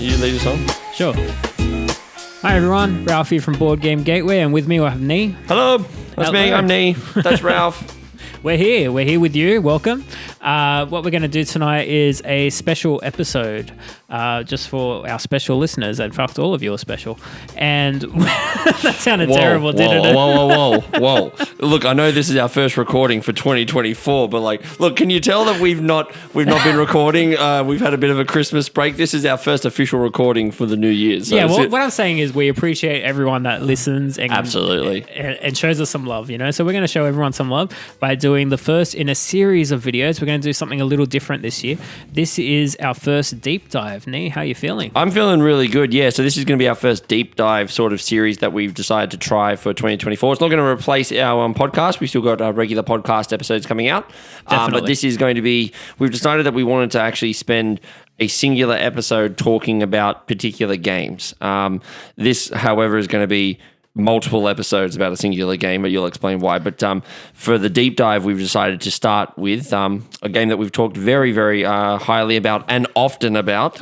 you lead us on? Sure. Hi everyone, Ralph here from Board Game Gateway, and with me I have Nee. Hello, that's me. I'm Nee. That's Ralph. We're here with you. Welcome. What we're going to do tonight is a special episode just for our special listeners. In fact, all of you are special. And that sounded terrible, didn't it? Whoa. Look, I know this is our first recording for 2024, but look, can you tell that we've not been recording? We've had a bit of a Christmas break. This is our first official recording for the new year. So what I'm saying is we appreciate everyone that listens and absolutely and shows us some love, So we're going to show everyone some love by doing the first in a series of videos. We're going to do something a little different this year. This is our first deep dive. Nee, how are you feeling? I'm feeling really good, yeah. So this is going to be our first deep dive sort of series that we've decided to try for 2024. It's not going to replace our podcast. We've still got regular podcast episodes coming out. But this is going to be, we've decided that we wanted to actually spend a singular episode talking about particular games. This, however, is going to be multiple episodes about a singular game, but you'll explain why. But for the deep dive, we've decided to start with a game that we've talked very, very highly about and often about.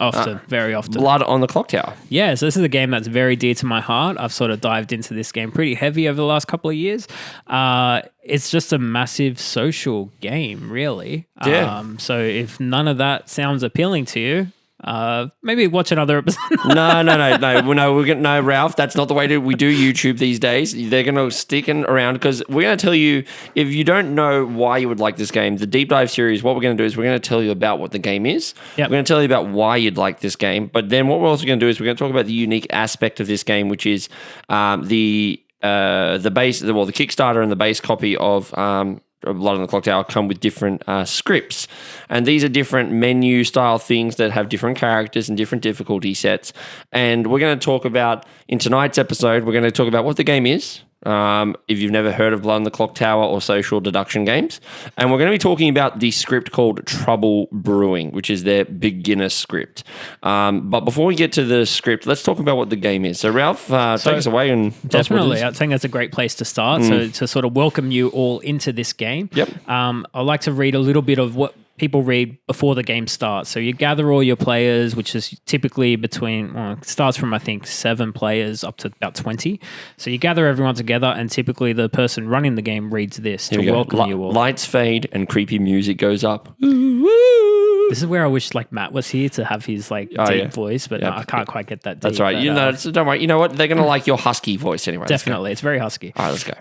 Very often. Blood on the Clocktower. Yeah, so this is a game that's very dear to my heart. I've sort of dived into this game pretty heavy over the last couple of years. It's just a massive social game, really. Yeah. So if none of that sounds appealing to you, maybe watch another episode. No, Ralph, that's not the way we do YouTube these days. They're going to stick around because we're going to tell you, if you don't know why you would like this game, the deep dive series, what we're going to do is we're going to tell you about what the game is. Yep. We're going to tell you about why you'd like this game. But then what we're also going to do is we're going to talk about the unique aspect of this game, which is the Kickstarter and the base copy of Blood on the Clocktower come with different scripts. And these are different menu style things that have different characters and different difficulty sets. And we're going to talk about, in tonight's episode, we're going to talk about what the game is, if you've never heard of Blood on the Clocktower or social deduction games. And we're going to be talking about the script called Trouble Brewing, which is their beginner script. But before we get to the script, let's talk about what the game is. So Ralph, take us away and tell us what it is. I think that's a great place to start. So to sort of welcome you all into this game. Yep. I'd like to read a little bit of what people read before the game starts. So you gather all your players, which is typically it starts from, I think, 7 players up to about 20. So you gather everyone together, and typically the person running the game reads this to welcome you all. Lights fade and creepy music goes up. This is where I wish Matt was here to have his deep voice, but no, I can't quite get that deep. That's right. Don't worry. You know what? They're going to like your husky voice anyway. Definitely. It's very husky. All right, let's go.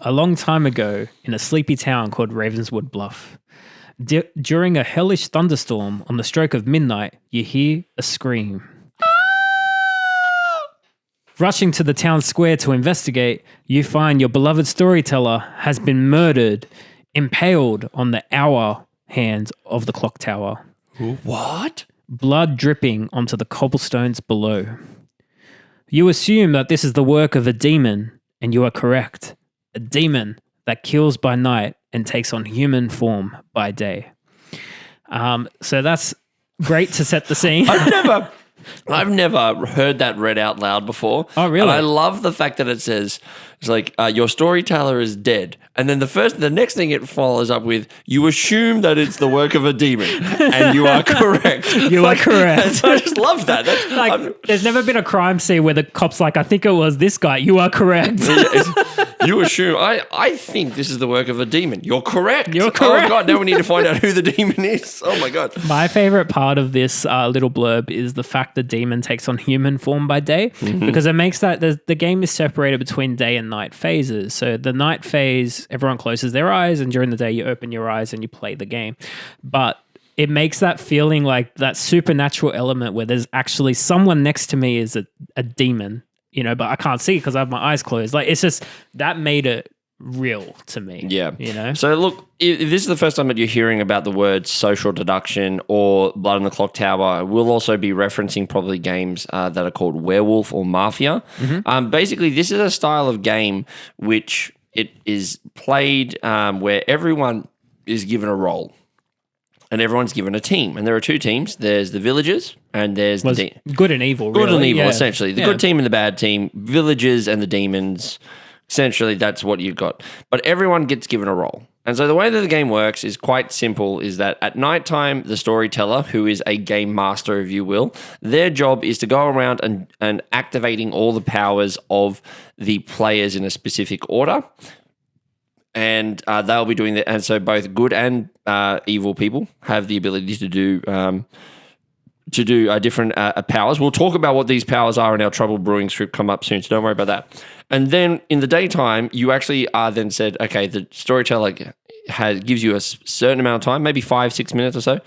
A long time ago, in a sleepy town called Ravenswood Bluff, during a hellish thunderstorm on the stroke of midnight, you hear a scream. Rushing to the town square to investigate, you find your beloved storyteller has been murdered, impaled on the hour hand of the clock tower. What? Blood dripping onto the cobblestones below. You assume that this is the work of a demon, and you are correct. A demon that kills by night and takes on human form by day. So that's great to set the scene. I've never heard that read out loud before. Oh, really? And I love the fact that it says, it's like, your storyteller is dead. And then the next thing it follows up with, you assume that it's the work of a demon. And you are correct. You are correct. I just love that. There's never been a crime scene where the cop's like, I think it was this guy. You are correct. You assume, I think this is the work of a demon. You're correct. You're correct. Oh, God, now we need to find out who the demon is. Oh, my God. My favorite part of this little blurb is the fact the demon takes on human form by day, because it makes that the game is separated between day and night phases. So the night phase, everyone closes their eyes, and during the day you open your eyes and you play the game. But it makes that feeling like that supernatural element where there's actually someone next to me is a demon, but I can't see because I have my eyes closed. It's just, that made it real to me. Yeah. So look, if this is the first time that you're hearing about the words social deduction or Blood on the Clocktower, we'll also be referencing probably games that are called Werewolf or Mafia. Basically, this is a style of game which it is played where everyone is given a role. And everyone's given a team. And there are 2 teams. There's the villagers and there's the good and evil, really. Good and evil, essentially. The good team and the bad team. Villagers and the demons. Essentially, that's what you've got. But everyone gets given a role. And so the way that the game works is quite simple, is that at nighttime, the storyteller, who is a game master, if you will, their job is to go around and activating all the powers of the players in a specific order. And they'll be doing that. And so both good and evil people have the ability to do different powers. We'll talk about what these powers are in our Trouble Brewing script come up soon, so don't worry about that. And then in the daytime, you actually are then said, okay, the storyteller gives you a certain amount of time, maybe 5-6 minutes or so,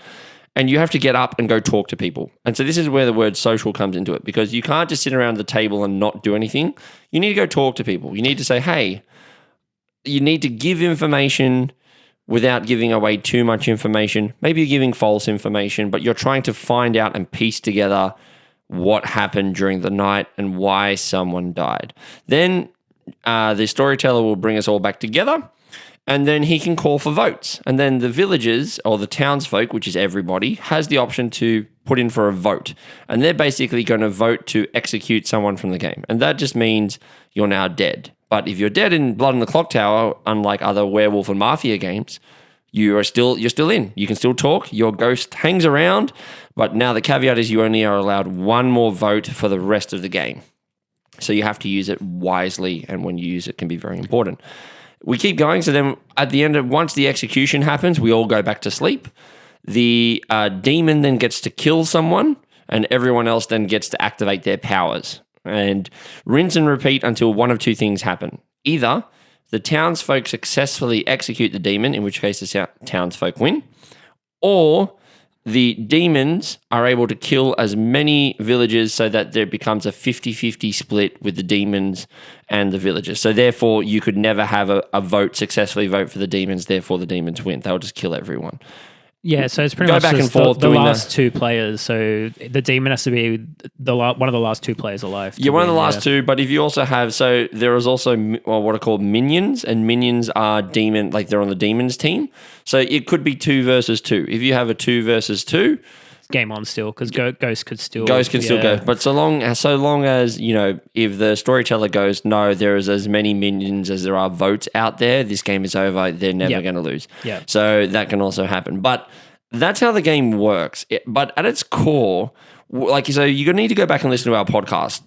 and you have to get up and go talk to people. And so this is where the word social comes into it, because you can't just sit around the table and not do anything. You need to go talk to people. You need to say, hey, you need to give information without giving away too much information. Maybe you're giving false information, but you're trying to find out and piece together what happened during the night and why someone died. Then the storyteller will bring us all back together, and then he can call for votes. And then the villagers or the townsfolk, which is everybody, has the option to put in for a vote. And they're basically going to vote to execute someone from the game. And that just means you're now dead. But if you're dead in Blood in the Clocktower, unlike other werewolf and mafia games, you're still in. You can still talk. Your ghost hangs around. But now the caveat is you only are allowed one more vote for the rest of the game. So you have to use it wisely, and when you use it can be very important. We keep going. So then at the end once the execution happens, we all go back to sleep. The demon then gets to kill someone, and everyone else then gets to activate their powers. And rinse and repeat until one of two things happen. Either the townsfolk successfully execute the demon, in which case the townsfolk win, or the demons are able to kill as many villagers so that there becomes a 50-50 split with the demons and the villagers. So therefore, you could never have a vote successfully vote for the demons, therefore the demons win. They'll just kill everyone. Yeah, so it's pretty much back and forth the last two players. So the demon has to be one of the last two players alive. Yeah, one of the last two. But if you also have, so there is also what are called minions, and minions are demon, like they're on the demons team. So it could be 2 versus 2. If you have a 2 versus 2, game on still, because Ghost could still go. But so long as if the storyteller goes, no, there is as many minions as there are votes out there, this game is over. They're never going to lose. Yeah. So that can also happen. But that's how the game works. But at its core, so you're gonna need to go back and listen to our podcast.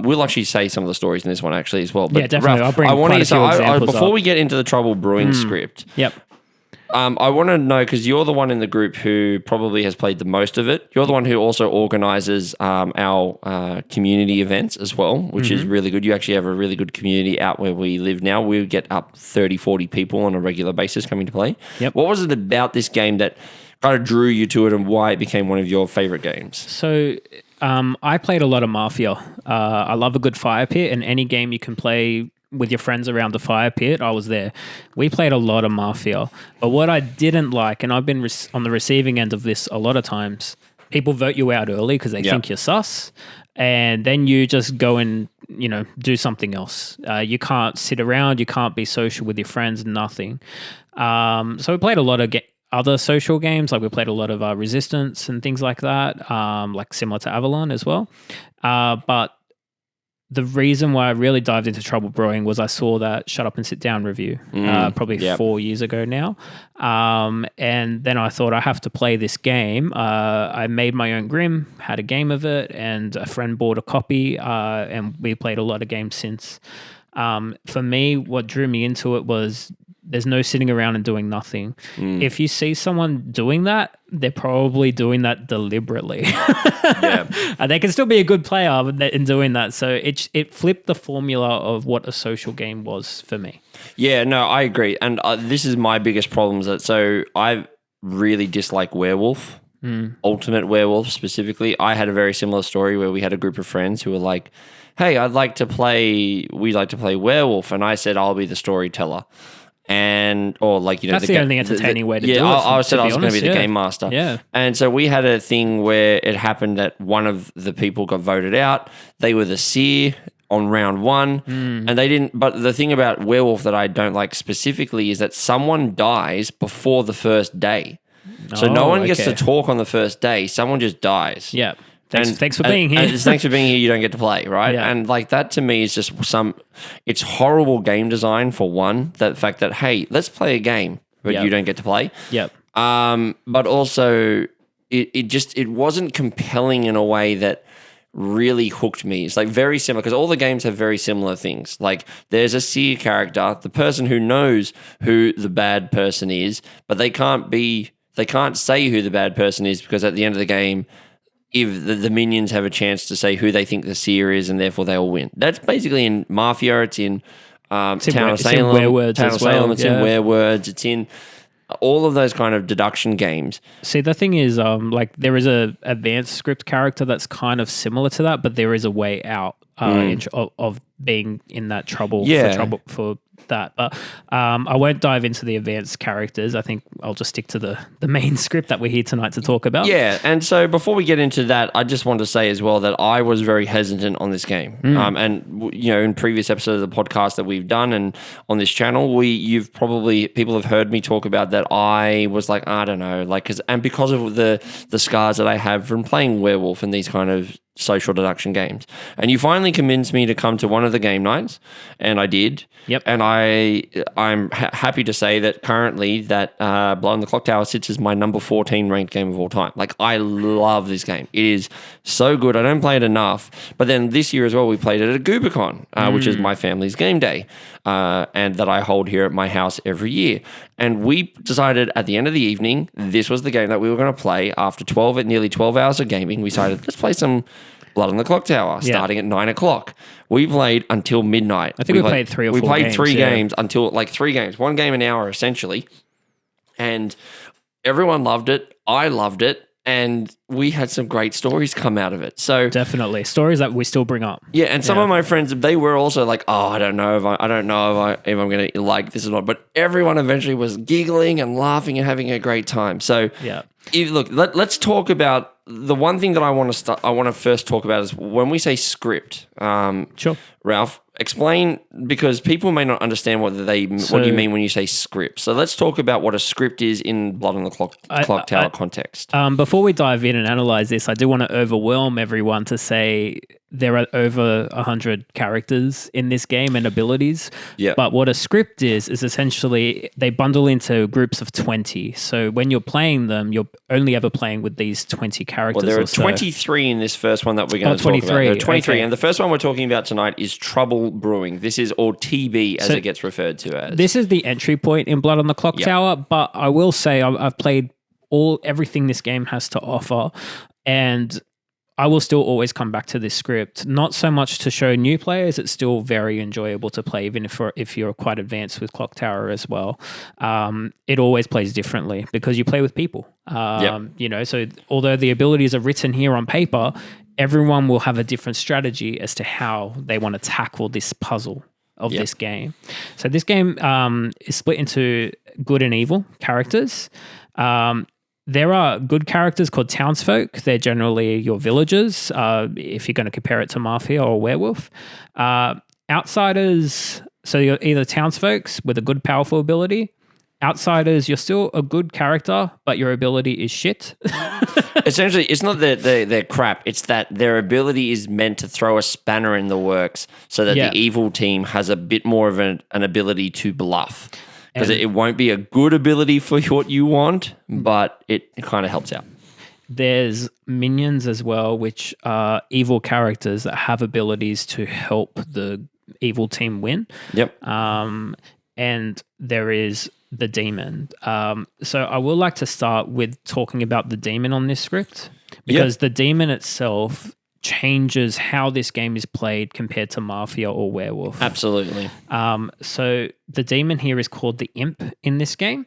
We'll actually say some of the stories in this one actually as well. But yeah, definitely. Ralph, I'll bring examples before we get into the Trouble Brewing script. Yep. I want to know, because you're the one in the group who probably has played the most of it. You're the one who also organizes our community events as well, which is really good. You actually have a really good community out where we live now. We get up 30, 40 people on a regular basis coming to play. Yep. What was it about this game that kind of drew you to it, and why it became one of your favorite games? So I played a lot of Mafia. I love a good fire pit, and any game you can play with your friends around the fire pit, I was there. We played a lot of Mafia. But what I didn't like, and I've been on the receiving end of this a lot of times, people vote you out early because they think you're sus, and then you just go and do something else. You can't sit around, you can't be social with your friends, nothing. So we played a lot of other social games, like we played a lot of Resistance and things like that, like similar to Avalon as well. But the reason why I really dived into Trouble Brewing was I saw that Shut Up and Sit Down review probably 4 years ago now. And then I thought I have to play this game. I made my own Grim, had a game of it, and a friend bought a copy, and we played a lot of games since. For me, what drew me into it was there's no sitting around and doing nothing. If you see someone doing that, they're probably doing that deliberately. And they can still be a good player in doing that. So it flipped the formula of what a social game was for me. Yeah, no, I agree. And this is my biggest problem. So I really dislike Werewolf, Ultimate Werewolf specifically. I had a very similar story where we had a group of friends who were like, hey, we'd like to play Werewolf. And I said, I'll be the storyteller. That's the only entertaining way to do it. I was going to be the game master. Yeah. And so we had a thing where it happened that one of the people got voted out. They were the seer on round 1, and they didn't. But the thing about Werewolf that I don't like specifically is that someone dies before the first day. So no one gets to talk on the first day. Someone just dies. Yeah. Thanks for being here. Thanks for being here. You don't get to play, right? Yeah. And that to me is just it's horrible game design for one. That fact that, hey, let's play a game. but you don't get to play. Yep. But also, it wasn't compelling in a way that really hooked me. It's like very similar because all the games have very similar things. Like there's a seer character, the person who knows who the bad person is, but they can't say who the bad person is because at the end of the game, if the minions have a chance to say who they think the seer is, and therefore they will win. That's basically in Mafia. It's in Town of Salem. Werewords as well. It's in Werewords. It's in all of those kind of deduction games. See, the thing is, like there is a advanced script character that's kind of similar to that, but there is a way out of being in that trouble for that. But I won't dive into the advanced characters. I think I'll just stick to the main script that we're here tonight to talk about. Yeah, and so before we get into that, I just want to say as well that I was very hesitant on this game. And in previous episodes of the podcast that we've done and on this channel, people have heard me talk about that. I was like, I don't know, like because of the scars that I have from playing Werewolf and these kind of social deduction games. And you finally convinced me to come to one of the game nights, and I did. Yep. And I'm happy to say that currently that Blood on the Clocktower sits as my number 14 ranked game of all time. Like, I love this game. It is so good. I don't play it enough. But then this year as well, we played it at GooberCon, which is my family's game day, and that I hold here at my house every year. And we decided at the end of the evening, this was the game that we were going to play. After nearly 12 hours of gaming, we decided, let's play some Blood on the Clocktower, starting at 9 o'clock. We played until midnight. I think we played 3 or 4 games. We played three games until 3 games. One game an hour, essentially. And everyone loved it. I loved it. And we had some great stories come out of it. So definitely stories that we still bring up. Yeah, and some of my friends, they were also like, "Oh, I don't know if I'm going to like this or not." But everyone eventually was giggling and laughing and having a great time. So let's talk about the one thing that I want to first talk about is when we say script. Sure, Ralph, explain, because people may not understand what you mean when you say script. So let's talk about what a script is in Blood on the Clocktower context. Before we dive in and analyze this, I do want to overwhelm everyone to say there are over 100 characters in this game and abilities. Yeah. But what a script is essentially they bundle into groups of 20. So when you're playing them, you're only ever playing with these 20 characters. Well, there are 23 in this first one that we're going to talk about. There are 23. Okay. And the first one we're talking about tonight is Trouble Brewing. This is, or TB as it gets referred to as. This is the entry point in Blood on the Clocktower, but I will say I've played everything this game has to offer, and I will still always come back to this script. Not so much to show new players; it's still very enjoyable to play, even if you're quite advanced with Clocktower as well. It always plays differently because you play with people. So although the abilities are written here on paper, everyone will have a different strategy as to how they want to tackle this puzzle of this game. So this game is split into good and evil characters. There are good characters called townsfolk. They're generally your villagers, if you're going to compare it to Mafia or Werewolf. Outsiders, so you're either townsfolks with a good, powerful ability. Outsiders, you're still a good character, but your ability is shit. Essentially, it's not that they're crap. It's that their ability is meant to throw a spanner in the works so that the evil team has a bit more of an ability to bluff. Because it won't be a good ability for what you want, but it kind of helps out. There's minions as well, which are evil characters that have abilities to help the evil team win. Yep. And there is the demon. So I would like to start with talking about the demon on this script, because the demon itself changes how this game is played compared to Mafia or Werewolf. Absolutely. So the demon here is called the Imp in this game.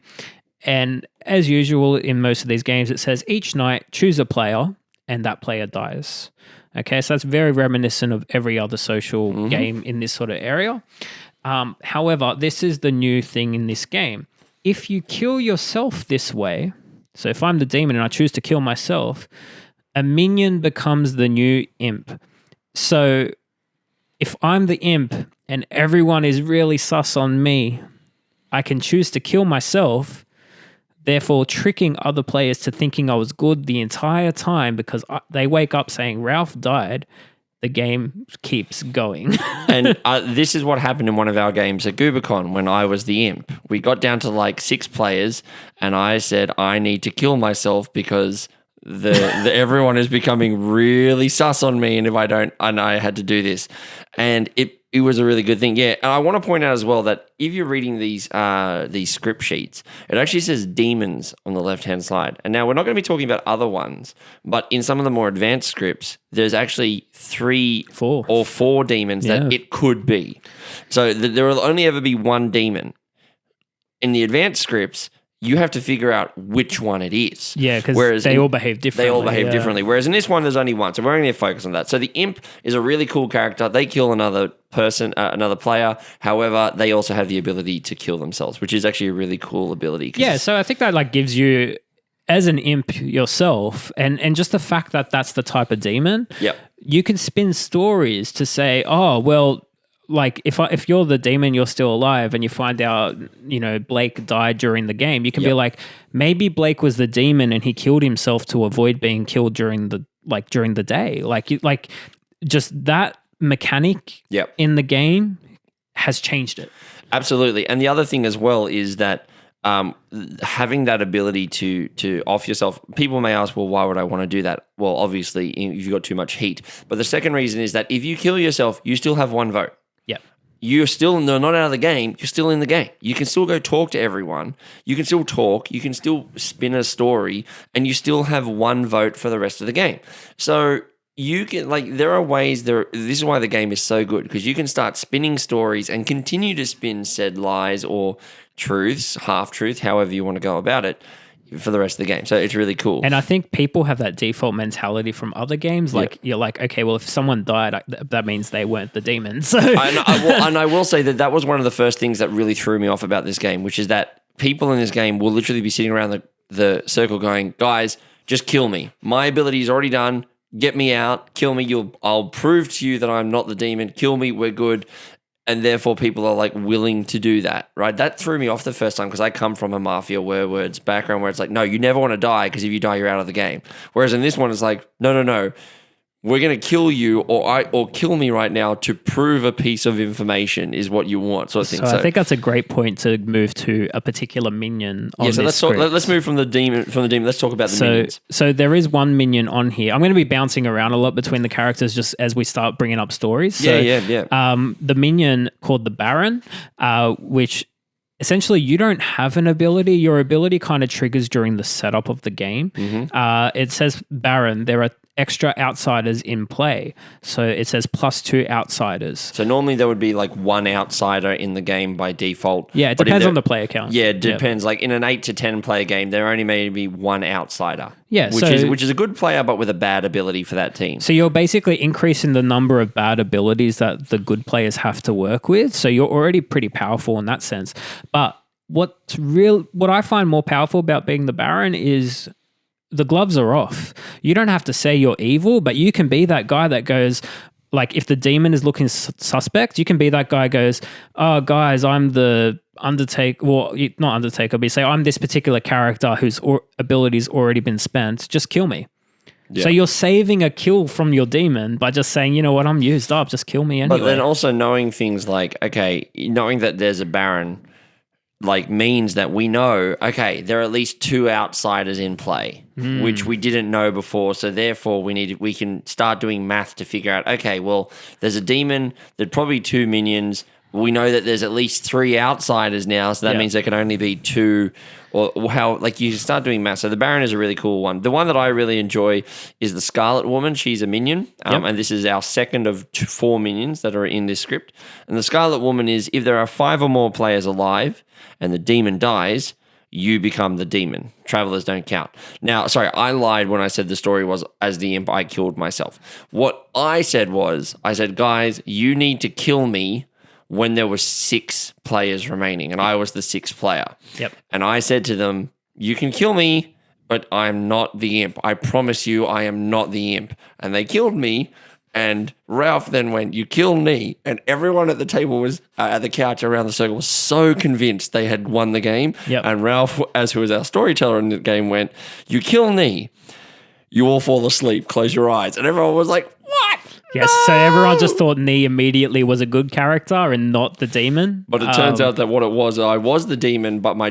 And as usual in most of these games, it says each night choose a player and that player dies. Okay, so that's very reminiscent of every other social game in this sort of area. However, this is the new thing in this game. If you kill yourself this way, so if I'm the demon and I choose to kill myself, a minion becomes the new imp. So if I'm the imp and everyone is really sus on me, I can choose to kill myself, therefore tricking other players to thinking I was good the entire time, because they wake up saying Ralph died the game keeps going. And this is what happened in one of our games at GooberCon when I was the imp. We got down to like 6 players, and I said, I need to kill myself because everyone is becoming really sus on me, and if I don't, and I had to do this. And it was a really good thing. Yeah, and I want to point out as well that if you're reading these script sheets, it actually says demons on the left-hand side. And now we're not going to be talking about other ones, but in some of the more advanced scripts, there's actually 4 demons that it could be. So there will only ever be one demon. In the advanced scripts, you have to figure out which one it is. Yeah, because they all behave differently. They all behave differently. Whereas in this one, there's only one. So we're only going to focus on that. So the imp is a really cool character. They kill another person, another player. However, they also have the ability to kill themselves, which is actually a really cool ability. Yeah, so I think that like gives you, as an imp yourself, and just the fact that that's the type of demon, you can spin stories to say, oh, well, like if you're the demon, you're still alive, and you find out, Blake died during the game, you can be like, maybe Blake was the demon and he killed himself to avoid being killed during the day. Like just that mechanic in the game has changed it. Absolutely. And the other thing as well is that having that ability to off yourself, people may ask, well, why would I want to do that? Well, obviously, if you've got too much heat. But the second reason is that if you kill yourself, you still have 1 vote. You're still not out of the game. You're still in the game. You can still go talk to everyone. You can still talk. You can still spin a story, and you still have 1 vote for the rest of the game. So you can, there are ways there. This is why the game is so good, because you can start spinning stories and continue to spin said lies or truths, half truth, however you want to go about it, for the rest of the game. So it's really cool. And I think people have that default mentality from other games. Like you're like, okay, well, if someone died, that means they weren't the demon. So I will say that was one of the first things that really threw me off about this game, which is that people in this game will literally be sitting around the circle going, guys, just kill me. My ability is already done. Get me out. Kill me. I'll prove to you that I'm not the demon. Kill me. We're good. And therefore, people are like willing to do that, right? That threw me off the first time because I come from a Mafia werewolves background where it's like, no, you never want to die because if you die, you're out of the game. Whereas in this one, it's like, no. We're going to kill you or kill me right now to prove a piece of information is what you want, sort of thing. So I think that's a great point to move to a particular minion on this script. Let's move from the demon. Let's talk about the minions. So there is one minion on here. I'm going to be bouncing around a lot between the characters just as we start bringing up stories. So, the minion called the Baron, which essentially you don't have an ability. Your ability kind of triggers during the setup of the game. Mm-hmm. It says Baron. There are extra outsiders in play. So it says +2 outsiders. So normally there would be like 1 outsider in the game by default. Yeah, it depends on the player count. Yeah, it depends. Like in an 8 to 10 player game, there only may be 1 outsider. Yeah, which is a good player, but with a bad ability for that team. So you're basically increasing the number of bad abilities that the good players have to work with. So you're already pretty powerful in that sense. But what I find more powerful about being the Baron is the gloves are off. You don't have to say you're evil, but you can be that guy that goes, like, if the demon is looking suspect, you can be that guy who goes, oh, guys, I'm the Undertaker. Well, not Undertaker, but you say, I'm this particular character whose ability's already been spent. Just kill me. Yeah. So you're saving a kill from your demon by just saying, you know what, I'm used up. Just kill me anyway. But then also knowing things like, okay, knowing that there's a Baron, like, means that we know, okay, there are at least 2 outsiders in play, which we didn't know before. So therefore, we can start doing math to figure out, okay, well, there's a demon, there's probably 2 minions. We know that there's at least 3 outsiders now, so that means there can only be 2. Or how, like, you start doing math. So the Baron is a really cool one. The one that I really enjoy is the Scarlet Woman. She's a minion, and this is our second of 4 minions that are in this script. And the Scarlet Woman is, if there are 5 or more players alive and the demon dies, you become the demon. Travelers don't count. Now, sorry, I lied when I said the story was, as the imp, I killed myself. What I said was, guys, you need to kill me when there were 6 players remaining, and I was the 6th player. Yep. And I said to them, you can kill me, but I'm not the imp. I promise you I am not the imp. And they killed me, and Ralph then went, you kill me. And everyone at the table was, at the couch around the circle, was so convinced they had won the game. Yep. And Ralph, as who was our storyteller in the game, went, you kill me. You all fall asleep, close your eyes. And everyone was like, what? Yes, so everyone just thought Nee immediately was a good character and not the demon. But it turns out that what it was, I was the demon, but my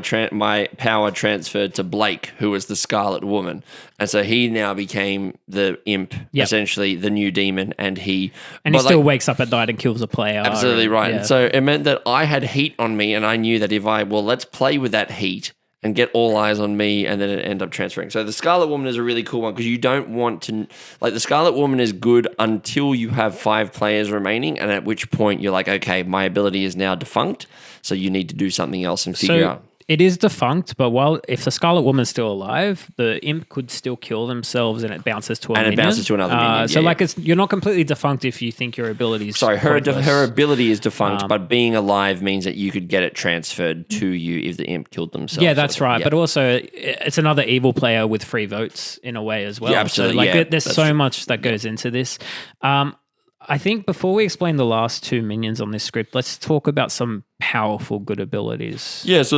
power transferred to Blake, who was the Scarlet Woman. And so he now became the imp, essentially the new demon, and he still wakes up at night and kills a player. Absolutely right. Yeah. So it meant that I had heat on me, and I knew that let's play with that heat and get all eyes on me, and then it end up transferring. So the Scarlet Woman is a really cool one because you don't want to... Like, the Scarlet Woman is good until you have 5 players remaining, and at which point you're like, okay, my ability is now defunct, so you need to do something else and figure out... It is defunct, but if the Scarlet Woman's still alive, the imp could still kill themselves and it bounces to a minion. And it bounces to another minion. You're not completely defunct if you think your abilities... Sorry, her ability is defunct, but being alive means that you could get it transferred to you if the imp killed themselves. Yeah, that's right. Yeah. But also, it's another evil player with free votes in a way as well. Yeah, absolutely. So, there's so much that goes into this. I think before we explain the last 2 minions on this script, let's talk about some powerful good abilities. Let's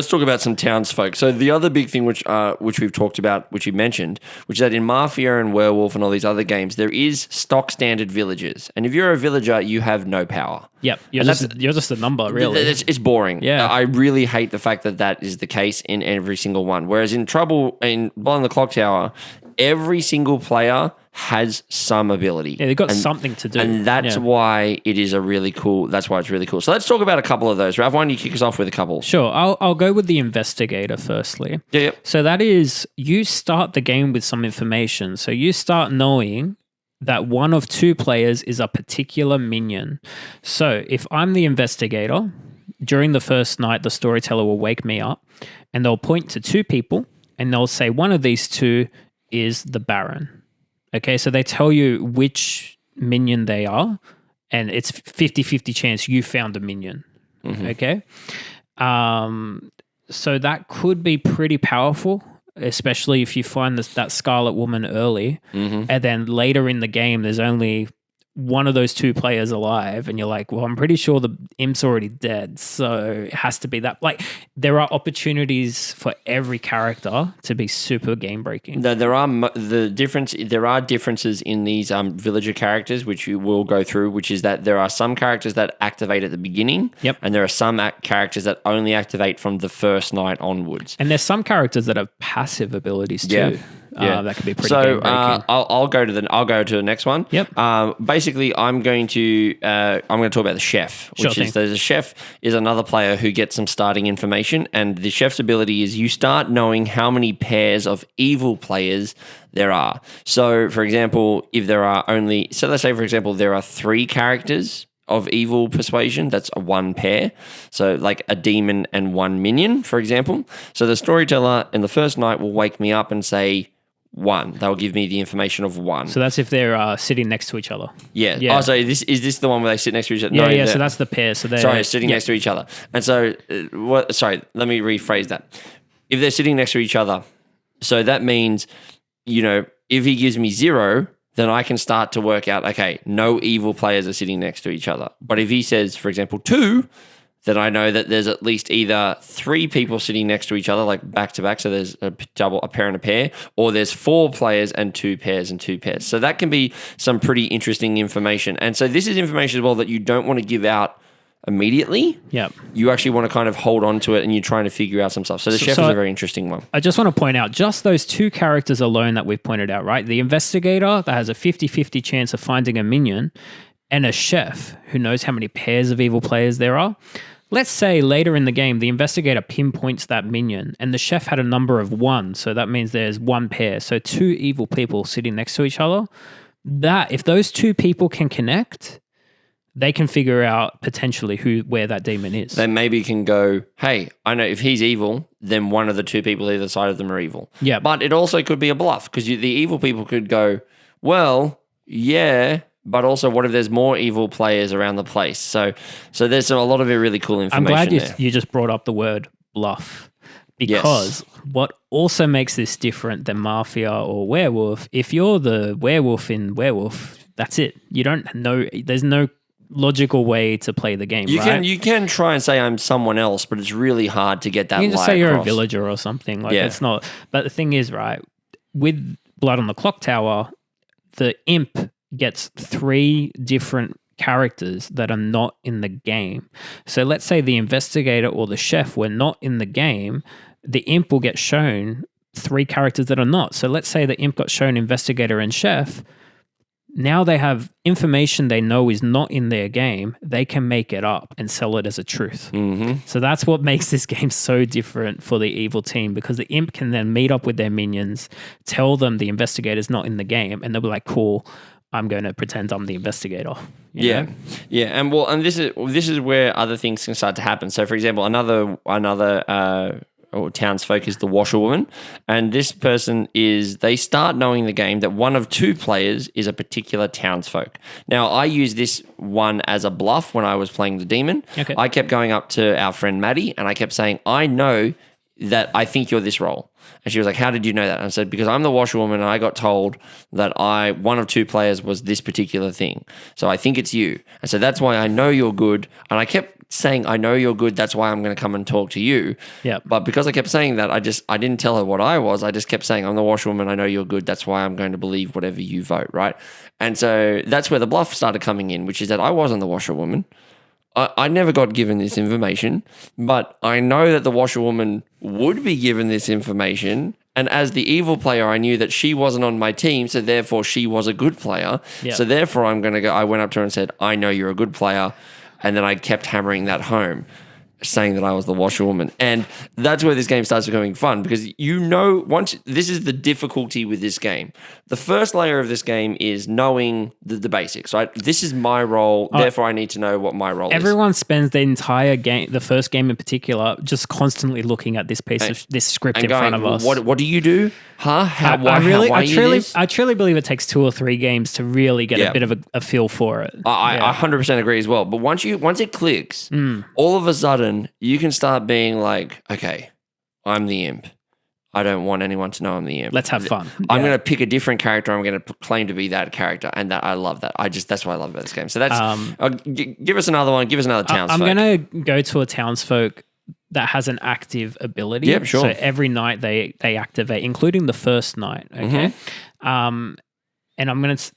talk about some townsfolk. So the other big thing which we've talked about, which you mentioned, which is that in Mafia and Werewolf and all these other games, there is stock standard villagers. And if you're a villager, you have no power. Yep, you're just a number, really. It's boring. Yeah. I really hate the fact that is the case in every single one. Whereas in Blood on the Clocktower, every single player has some ability. Yeah, they've got something to do. And that's why it is that's why it's really cool. So let's talk about a couple of those. Ralph, why don't you kick us off with a couple? Sure. I'll go with the investigator firstly. Yeah. So that is, you start the game with some information. So you start knowing that one of 2 players is a particular minion. So if I'm the investigator, during the first night, the storyteller will wake me up and they'll point to 2 people and they'll say one of these 2 is the Baron. Okay, so they tell you which minion they are, and it's 50-50 chance you found a minion. Mm-hmm. Okay? So that could be pretty powerful, especially if you find that Scarlet Woman early, and then later in the game, there's only one of those 2 players alive, and you're like, well, I'm pretty sure the imp's already dead, so it has to be that. Like, there are opportunities for every character to be super game breaking. There are differences in these villager characters, which you will go through, which is that there are some characters that activate at the beginning, and there are some characters that only activate from the first night onwards. And there's some characters that have passive abilities too. That could be pretty game breaking. I'll go to the next one. Yep. Basically, I'm going to talk about the chef, which is the chef is another player who gets some starting information, and the chef's ability is you start knowing how many pairs of evil players there are. So, for example, let's say, for example, there are 3 characters of evil persuasion, that's a 1 pair. So like a demon and 1 minion, for example. So the storyteller in the first night will wake me up and say 1. They'll give me the information of 1. So that's if they're sitting next to each other. Yeah. Oh, so is this the one where they sit next to each other? Yeah, so that's the pair. So they're sitting next to each other. And so, let me rephrase that. If they're sitting next to each other, so that means, if he gives me 0, then I can start to work out, okay, no evil players are sitting next to each other. But if he says, for example, 2, then I know that there's at least either 3 people sitting next to each other, like back to back, so there's a pair and a pair, or there's 4 players and 2 pairs and 2 pairs. So that can be some pretty interesting information. And so this is information as well that you don't want to give out immediately. Yeah. You actually want to kind of hold on to it and you're trying to figure out some stuff. So the chef is a very interesting one. I just want to point out just those 2 characters alone that we've pointed out, right? The investigator that has a 50-50 chance of finding a minion, and a chef who knows how many pairs of evil players there are. Let's say later in the game, the investigator pinpoints that minion and the chef had a number of 1. So that means there's 1 pair. So 2 evil people sitting next to each other. If those 2 people can connect, they can figure out potentially where that demon is. They maybe can go, hey, I know if he's evil, then one of the 2 people either side of them are evil. Yeah. But it also could be a bluff because the evil people could go, well, yeah, but also what if there's more evil players around the place? So there's a lot of really cool information. I'm glad you just brought up the word bluff, because what also makes this different than Mafia or Werewolf, if you're the werewolf in Werewolf, that's it. You don't know, there's no logical way to play the game, right? You can try and say I'm someone else, but it's really hard to get that. You can just say across. You're a villager or something. It's not. But the thing is, right, with Blood on the Clocktower, the imp gets 3 different characters that are not in the game. So let's say the investigator or the chef were not in the game, the imp will get shown 3 characters that are not. So let's say the imp got shown investigator and chef. Now they have information they know is not in their game. They can make it up and sell it as a truth. Mm-hmm. So that's what makes this game so different for the evil team, because the imp can then meet up with their minions, tell them the investigator's not in the game, and they'll be like, cool, I'm going to pretend I'm the investigator. You know? Yeah. And this is where other things can start to happen. So for example, another townsfolk is the washerwoman, and this person they start knowing the game that one of 2 players is a particular townsfolk. Now, I use this one as a bluff when I was playing the demon. Okay. I kept going up to our friend Maddie, and I kept saying, I know that I think you're this role. And she was like, how did you know that? And I said, because I'm the washerwoman and I got told that one of 2 players was this particular thing. So I think it's you. And so that's why I know you're good. And I kept saying, I know you're good, that's why I'm going to come and talk to you. Yeah. But because I kept saying that, I didn't tell her what I was. I just kept saying, I'm the washerwoman, I know you're good, that's why I'm going to believe whatever you vote, right? And so that's where the bluff started coming in, which is that I wasn't the washerwoman. I never got given this information, but I know that the washerwoman would be given this information. And as the evil player, I knew that she wasn't on my team, so therefore she was a good player. Yeah. So therefore I went up to her and said, I know you're a good player. And then I kept hammering that home, saying that I was the washerwoman. And that's where this game starts becoming fun, because this is the difficulty with this game. The first layer of this game is knowing the basics, right? This is my role, therefore I need to know what my role is. Everyone spends the entire game, the first game in particular, just constantly looking at this piece of this script in front of us. What do you do? Huh? I truly believe it takes 2 or 3 games to really get a bit of a feel for it. I 100% agree as well. But once it clicks, all of a sudden you can start being like, okay, I'm the imp. I don't want anyone to know I'm the imp. Let's have fun. I'm going to pick a different character. I'm going to claim to be that character, and I love that. That's what I love about this game. So that's give us another one. Give us another townsfolk. I'm going to go to a townsfolk that has an active ability. Yeah, sure. So every night they activate, including the first night. Okay. And I'm going to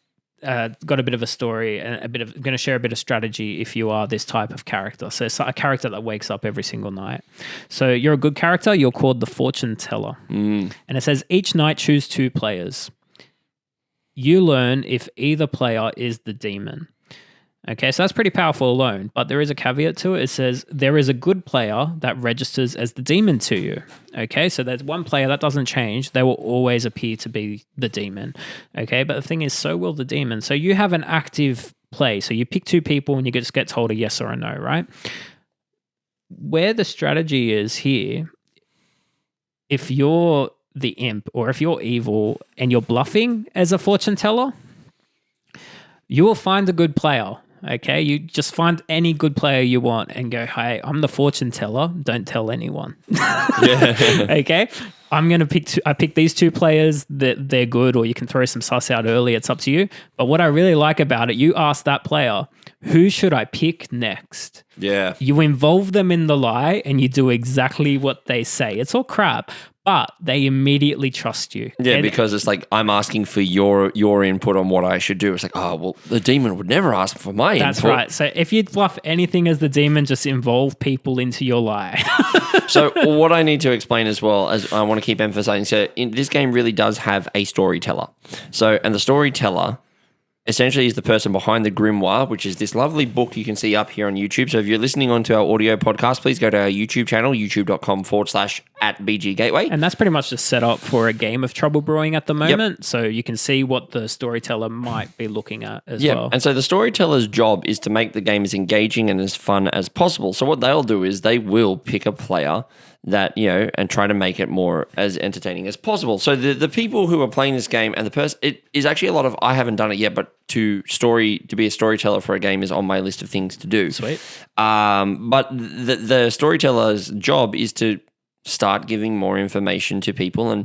got a bit of a story and I'm going to share a bit of strategy if you are this type of character. So it's a character that wakes up every single night. So you're a good character. You're called the fortune teller. And it says each night choose 2 players. You learn if either player is the demon. Okay, so that's pretty powerful alone, but there is a caveat to it. It says there is a good player that registers as the demon to you. Okay, so there's one player that doesn't change. They will always appear to be the demon. Okay, but the thing is, so will the demon. So you have an active play. So you pick 2 people and you just get told a yes or a no, right? Where the strategy is here, if you're the imp or if you're evil and you're bluffing as a fortune teller, you will find a good player. Okay, you just find any good player you want and go, hey, I'm the fortune teller. Don't tell anyone. Okay, I'm going to pick I pick these 2 players that they're good, or you can throw some sus out early. It's up to you. But what I really like about it, you ask that player, who should I pick next? Yeah. You involve them in the lie and you do exactly what they say. It's all crap, but they immediately trust you. Yeah, and because it's like, I'm asking for your input on what I should do. It's like, oh, well, the demon would never ask for my input. That's right. So if you bluff anything as the demon, just involve people into your lie. So what I need to explain as well, as I want to keep emphasizing, so this game really does have a storyteller. So, and the storyteller essentially is the person behind the grimoire, which is this lovely book you can see up here on YouTube. So if you're listening onto our audio podcast, please go to our YouTube channel, youtube.com/@BGGateway. And that's pretty much just set up for a game of Trouble Brewing at the moment. Yep. So you can see what the storyteller might be looking at as well. And so the storyteller's job is to make the game as engaging and as fun as possible. So what they'll do is they will pick a player that, and try to make it more as entertaining as possible. So the people who are playing this game and the person, it is actually a lot of, I haven't done it yet, but to be a storyteller for a game is on my list of things to do. Sweet. But the storyteller's job is to start giving more information to people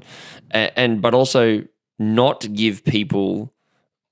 but also not give people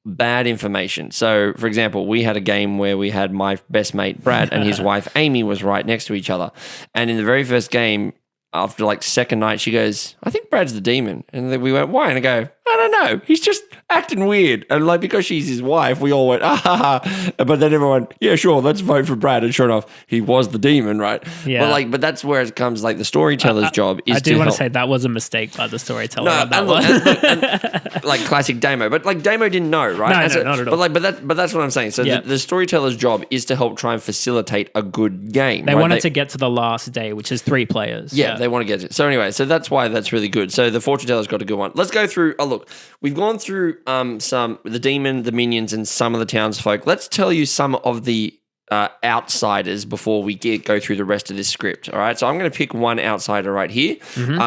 bad information. So, for example, we had a game where we had my best mate, Brad, and his wife, Amy, was right next to each other. And in the very first game, after like second night, she goes, I think Brad's the demon. And then we went, why? And I go, I don't know. He's just acting weird. And like, because she's his wife, we all went, ah, ha, ha. But then everyone, yeah, sure, let's vote for Brad. And sure enough, he was the demon, right? Yeah. But that's where it comes, like the storyteller's job is to I do want help. to say that was a mistake by the storyteller. No, on that and one. like classic Damo. But like Damo didn't know, right? No, not at all. But that's what I'm saying. So the storyteller's job is to help try and facilitate a good game. They wanted to get to the last day, which is 3 players. Yeah, they want to get it. So anyway, so that's why that's really good. So the fortune teller's got a good one. Let's go through. Oh, look, we've gone through the demon, the minions, and some of the townsfolk. Let's tell you some of the outsiders before we go through the rest of this script. All right, so I'm going to pick one outsider right here,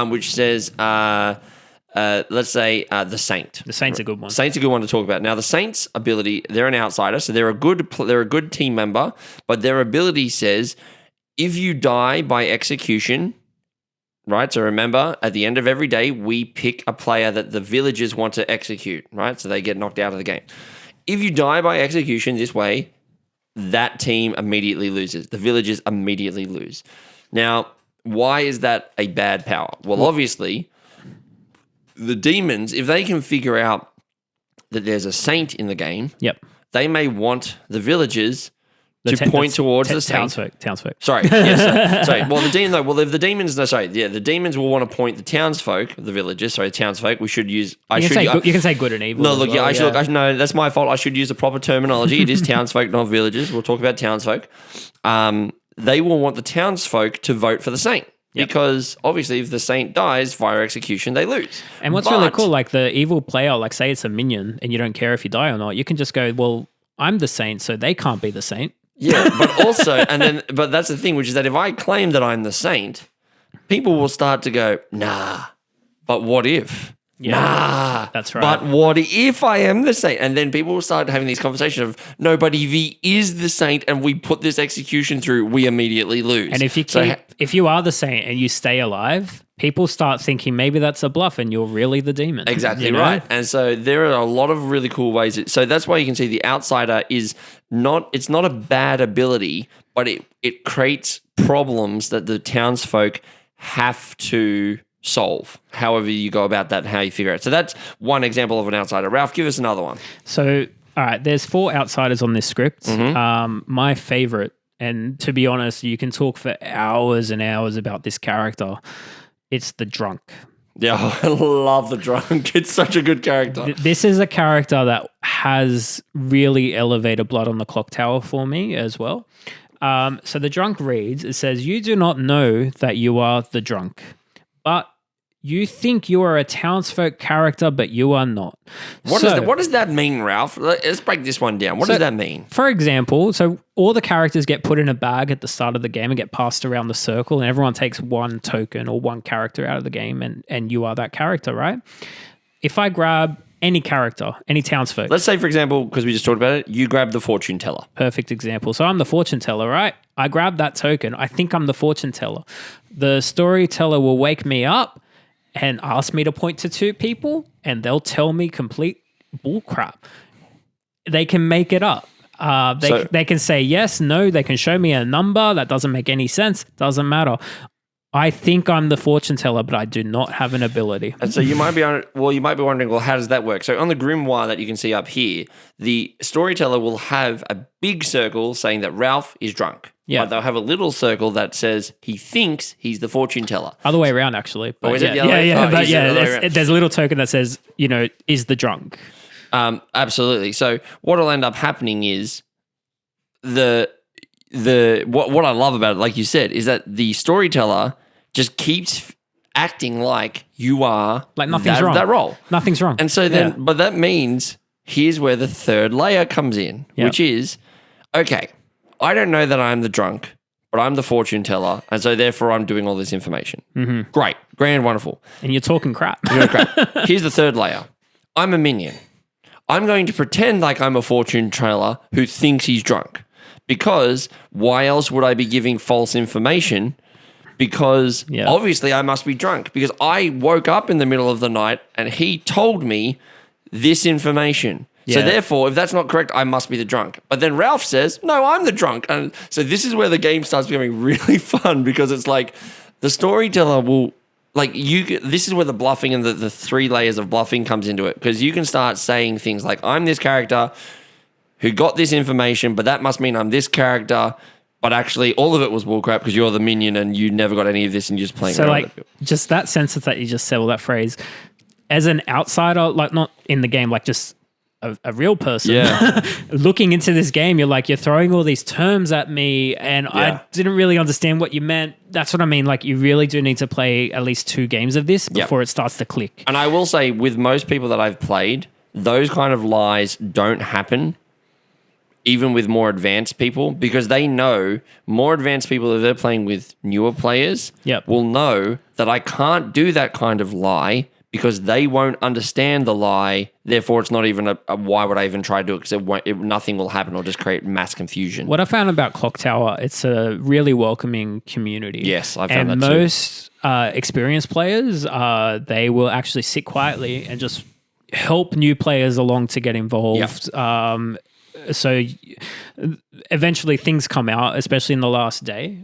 which says, let's say the Saint. The Saint's a good one. Saint's a good one to talk about. Now, the Saint's ability, they're an outsider, so they're a good team member, but their ability says, if you die by execution, right? So remember, at the end of every day, we pick a player that the villagers want to execute, right? So they get knocked out of the game. If you die by execution this way, that team immediately loses. The villagers immediately lose. Now, why is that a bad power? Well, obviously, the demons, if they can figure out that there's a saint in the game, they may want the villagers to point towards the saint. Townsfolk. Sorry. Yes. Sorry. Well, if the demons, the demons will want to point the townsfolk, the villagers. Sorry, townsfolk. We should use. You can say good and evil. No, look. No, that's my fault. I should use the proper terminology. It is townsfolk, not villagers. We'll talk about townsfolk. They will want the townsfolk to vote for the saint. Because obviously, if the saint dies via execution, they lose. And what's really cool, like the evil player, like say it's a minion, and you don't care if you die or not, you can just go, well, I'm the saint, so they can't be the saint. Yeah, but also, but that's the thing, which is that if I claim that I'm the saint, people will start to go, nah, but what if? Yeah, nah, that's right. But what if I am the saint? And then people will start having these conversations of, no, but if he is the saint and we put this execution through, we immediately lose. And if you are the saint and you stay alive, people start thinking maybe that's a bluff and you're really the demon. Exactly right. And so there are a lot of really cool ways. So that's why you can see the outsider it's not a bad ability, but it creates problems that the townsfolk have to solve. However you go about that and how you figure it. So that's one example of an outsider. Ralph, give us another one. So, all right, there's 4 outsiders on this script. My favorite, and to be honest, you can talk for hours and hours about this character. It's the drunk. Yeah, I love the drunk. It's such a good character. This is a character that has really elevated blood on the Clocktower for me as well. So the drunk reads, it says, you do not know that you are the drunk, but you think you are a townsfolk character, but you are not. What does that mean, Ralph? Let's break this one down. What does that mean? For example, so all the characters get put in a bag at the start of the game and get passed around the circle, and everyone takes one token or one character out of the game, and you are that character, right? If I grab any character, any townsfolk. Let's say, for example, because we just talked about it, you grab the fortune teller. Perfect example. So I'm the fortune teller, right? I grab that token. I think I'm the fortune teller. The storyteller will wake me up and ask me to point to 2 people, and they'll tell me complete bullcrap. They can make it up. They can say yes, no. They can show me a number that doesn't make any sense. Doesn't matter. I think I'm the fortune teller, but I do not have an ability. And so you might be wondering, well, how does that work? So on the grimoire that you can see up here, the storyteller will have a big circle saying that Ralph is drunk. Yeah. But they'll have a little circle that says he thinks he's the fortune teller. Other way around, actually. But is it the other way? There's a little token that says, is the drunk. Absolutely. So what will end up happening is what I love about it, like you said, is that the storyteller just keeps acting like you are like nothing's wrong. That role. Nothing's wrong. And so then, but that means here's where the third layer comes in, which is, okay, I don't know that I'm the drunk, but I'm the fortune teller, and so therefore I'm doing all this information. Mm-hmm. Great, grand, wonderful. And you're talking crap. Here's the third layer. I'm a minion. I'm going to pretend like I'm a fortune teller who thinks he's drunk, because why else would I be giving false information? Because obviously I must be drunk, because I woke up in the middle of the night and he told me this information. Yeah. So therefore, if that's not correct, I must be the drunk. But then Ralph says, no, I'm the drunk. And so this is where the game starts becoming really fun, because it's like the storyteller will, like, this is where the bluffing and the 3 layers of bluffing comes into it, because you can start saying things like, I'm this character who got this information, but that must mean I'm this character. But actually, all of it was bullcrap because you're the minion and you never got any of this and you're just playing around. So, like, just that sentence that you just said, or that phrase, as an outsider, like, not in the game, like, just a real person looking into this game, you're throwing all these terms at me and I didn't really understand what you meant. That's what I mean. Like, you really do need to play at least 2 games of this before it starts to click. And I will say, with most people that I've played, those kind of lies don't happen even with more advanced people, because they know more advanced people, if they're playing with newer players, will know that I can't do that kind of lie because they won't understand the lie. Therefore, it's not even a why would I even try to do it, because nothing will happen or just create mass confusion. What I found about Clocktower, it's a really welcoming community. Yes, I found that too. And most experienced players, they will actually sit quietly and just help new players along to get involved. So eventually things come out, especially in the last day,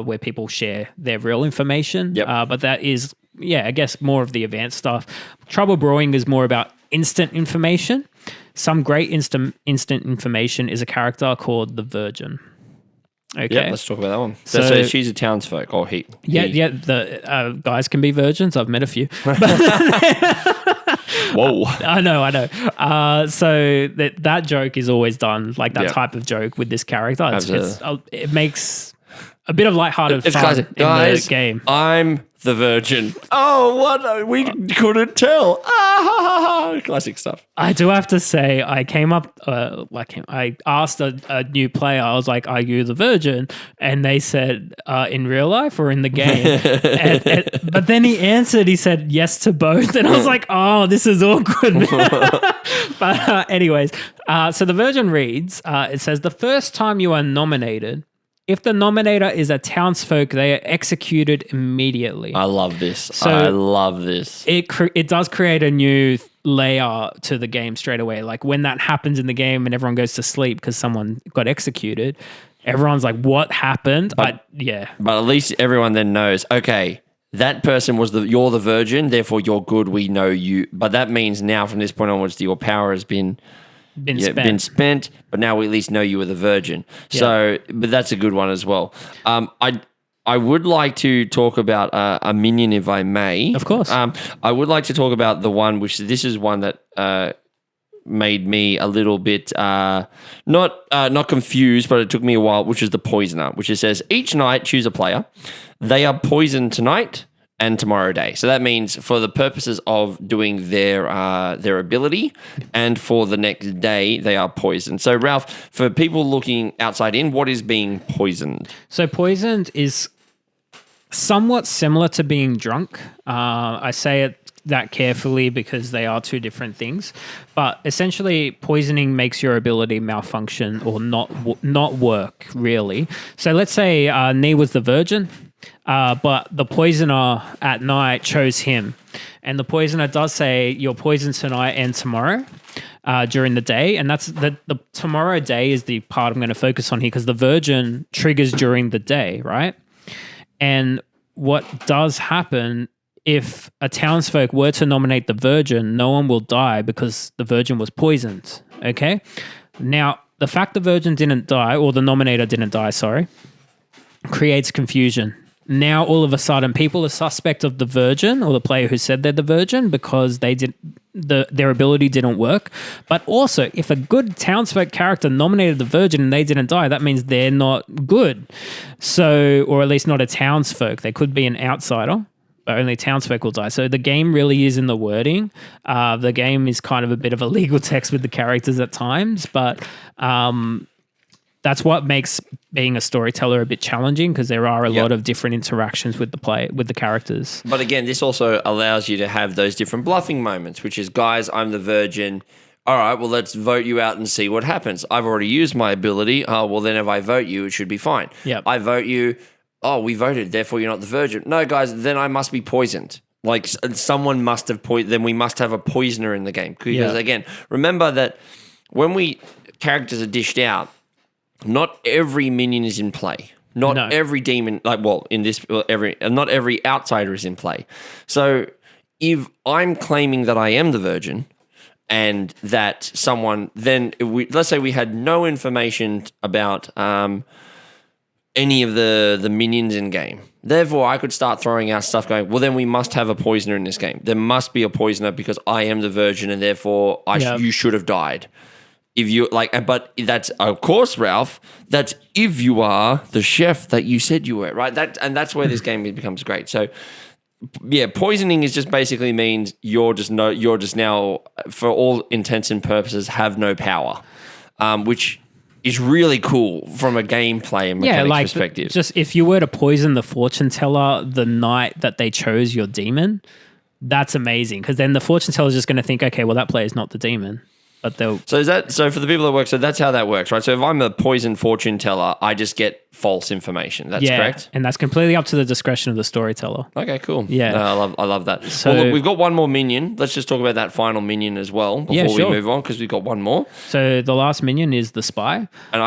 where people share their real information. But that is, I guess, more of the advanced stuff. Trouble Brewing is more about instant information. Some great instant information is a character called the Virgin. Okay. Yeah, let's talk about that one. So she's a townsfolk, or he. The guys can be virgins. I've met a few. Whoa. I know. So that joke is always done, like that type of joke with this character. It makes a bit of lighthearted fun in the game. I'm the Virgin. Oh, what? We couldn't tell. Classic stuff. I do have to say, I came up, I asked a new player, I was like, are you the Virgin? And they said, in real life or in the game? But then he answered, he said yes to both. And I was like, oh, this is awkward. But anyways, so the Virgin reads, it says, the first time you are nominated, if the nominator is a townsfolk, they are executed immediately. I love this. It does create a new layer to the game straight away. Like, when that happens in the game and everyone goes to sleep because someone got executed, everyone's like, what happened? But at least everyone then knows, okay, that person you're the Virgin, therefore you're good, we know you. But that means now from this point onwards, your power has been spent, but now we at least know you were the Virgin. So, but that's a good one as well. I would like to talk about a minion, if I may. Of course. I would like to talk about the one, this is one that made me a little bit not confused, but it took me a while, which is the Poisoner, which it says, each night choose a player. They are poisoned tonight and tomorrow day. So that means for the purposes of doing their ability, and for the next day, they are poisoned. So Ralph, for people looking outside in, what is being poisoned? So poisoned is somewhat similar to being drunk. I say it that carefully because they are 2 different things. But essentially, poisoning makes your ability malfunction or not work, really. So let's say Nee was the Virgin, but the Poisoner at night chose him. And the Poisoner does say, you're poisoned tonight and tomorrow during the day. And that's the tomorrow day is the part I'm going to focus on here, because the Virgin triggers during the day, right? And what does happen, if a townsfolk were to nominate the Virgin, no one will die because the Virgin was poisoned, okay? Now, the fact the Virgin didn't die, or the nominator didn't die, creates confusion. Now, all of a sudden, people are suspect of the Virgin, or the player who said they're the Virgin, because their ability didn't work. But also, if a good townsfolk character nominated the Virgin and they didn't die, that means they're not good. So, or at least not a townsfolk. They could be an outsider, but only townsfolk will die. So the game really is in the wording. The game is kind of a bit of a legal text with the characters at times, but that's what makes being a storyteller a bit challenging, because there are a lot of different interactions with the characters. But again, this also allows you to have those different bluffing moments, which is, guys, I'm the Virgin. All right, well, let's vote you out and see what happens. I've already used my ability. Oh, well, then if I vote you, it should be fine. Yep. I vote you. Oh, we voted, therefore you're not the Virgin. No, guys, then I must be poisoned. Like, someone must have then we must have a poisoner in the game. Because again, remember that when characters are dished out, not every minion is in play. Not No. every demon, not every outsider is in play. So if I'm claiming that I am the virgin and that someone, then let's say we had no information about any of the minions in game. Therefore, I could start throwing out stuff going, well, then we must have a poisoner in this game. There must be a poisoner because I am the virgin and therefore you should have died. If you but that's, of course, Ralph, that's if you are the chef that you said you were, right? That's where this game becomes great. So, yeah, poisoning is just basically means you're just now, for all intents and purposes, have no power, which is really cool from a gameplay and mechanics perspective. Just if you were to poison the fortune teller the night that they chose your demon, that's amazing, because then the fortune teller is just going to think, okay, well, that player is not the demon. But so for the people that work, so that's how that works, right? So if I'm a poison fortune teller, I just get false information. That's correct? And that's completely up to the discretion of the storyteller. Okay, cool. Yeah. I love that. So, well, look, we've got one more minion. Let's just talk about that final minion as well before we move on, because we've got one more. So the last minion is the spy. And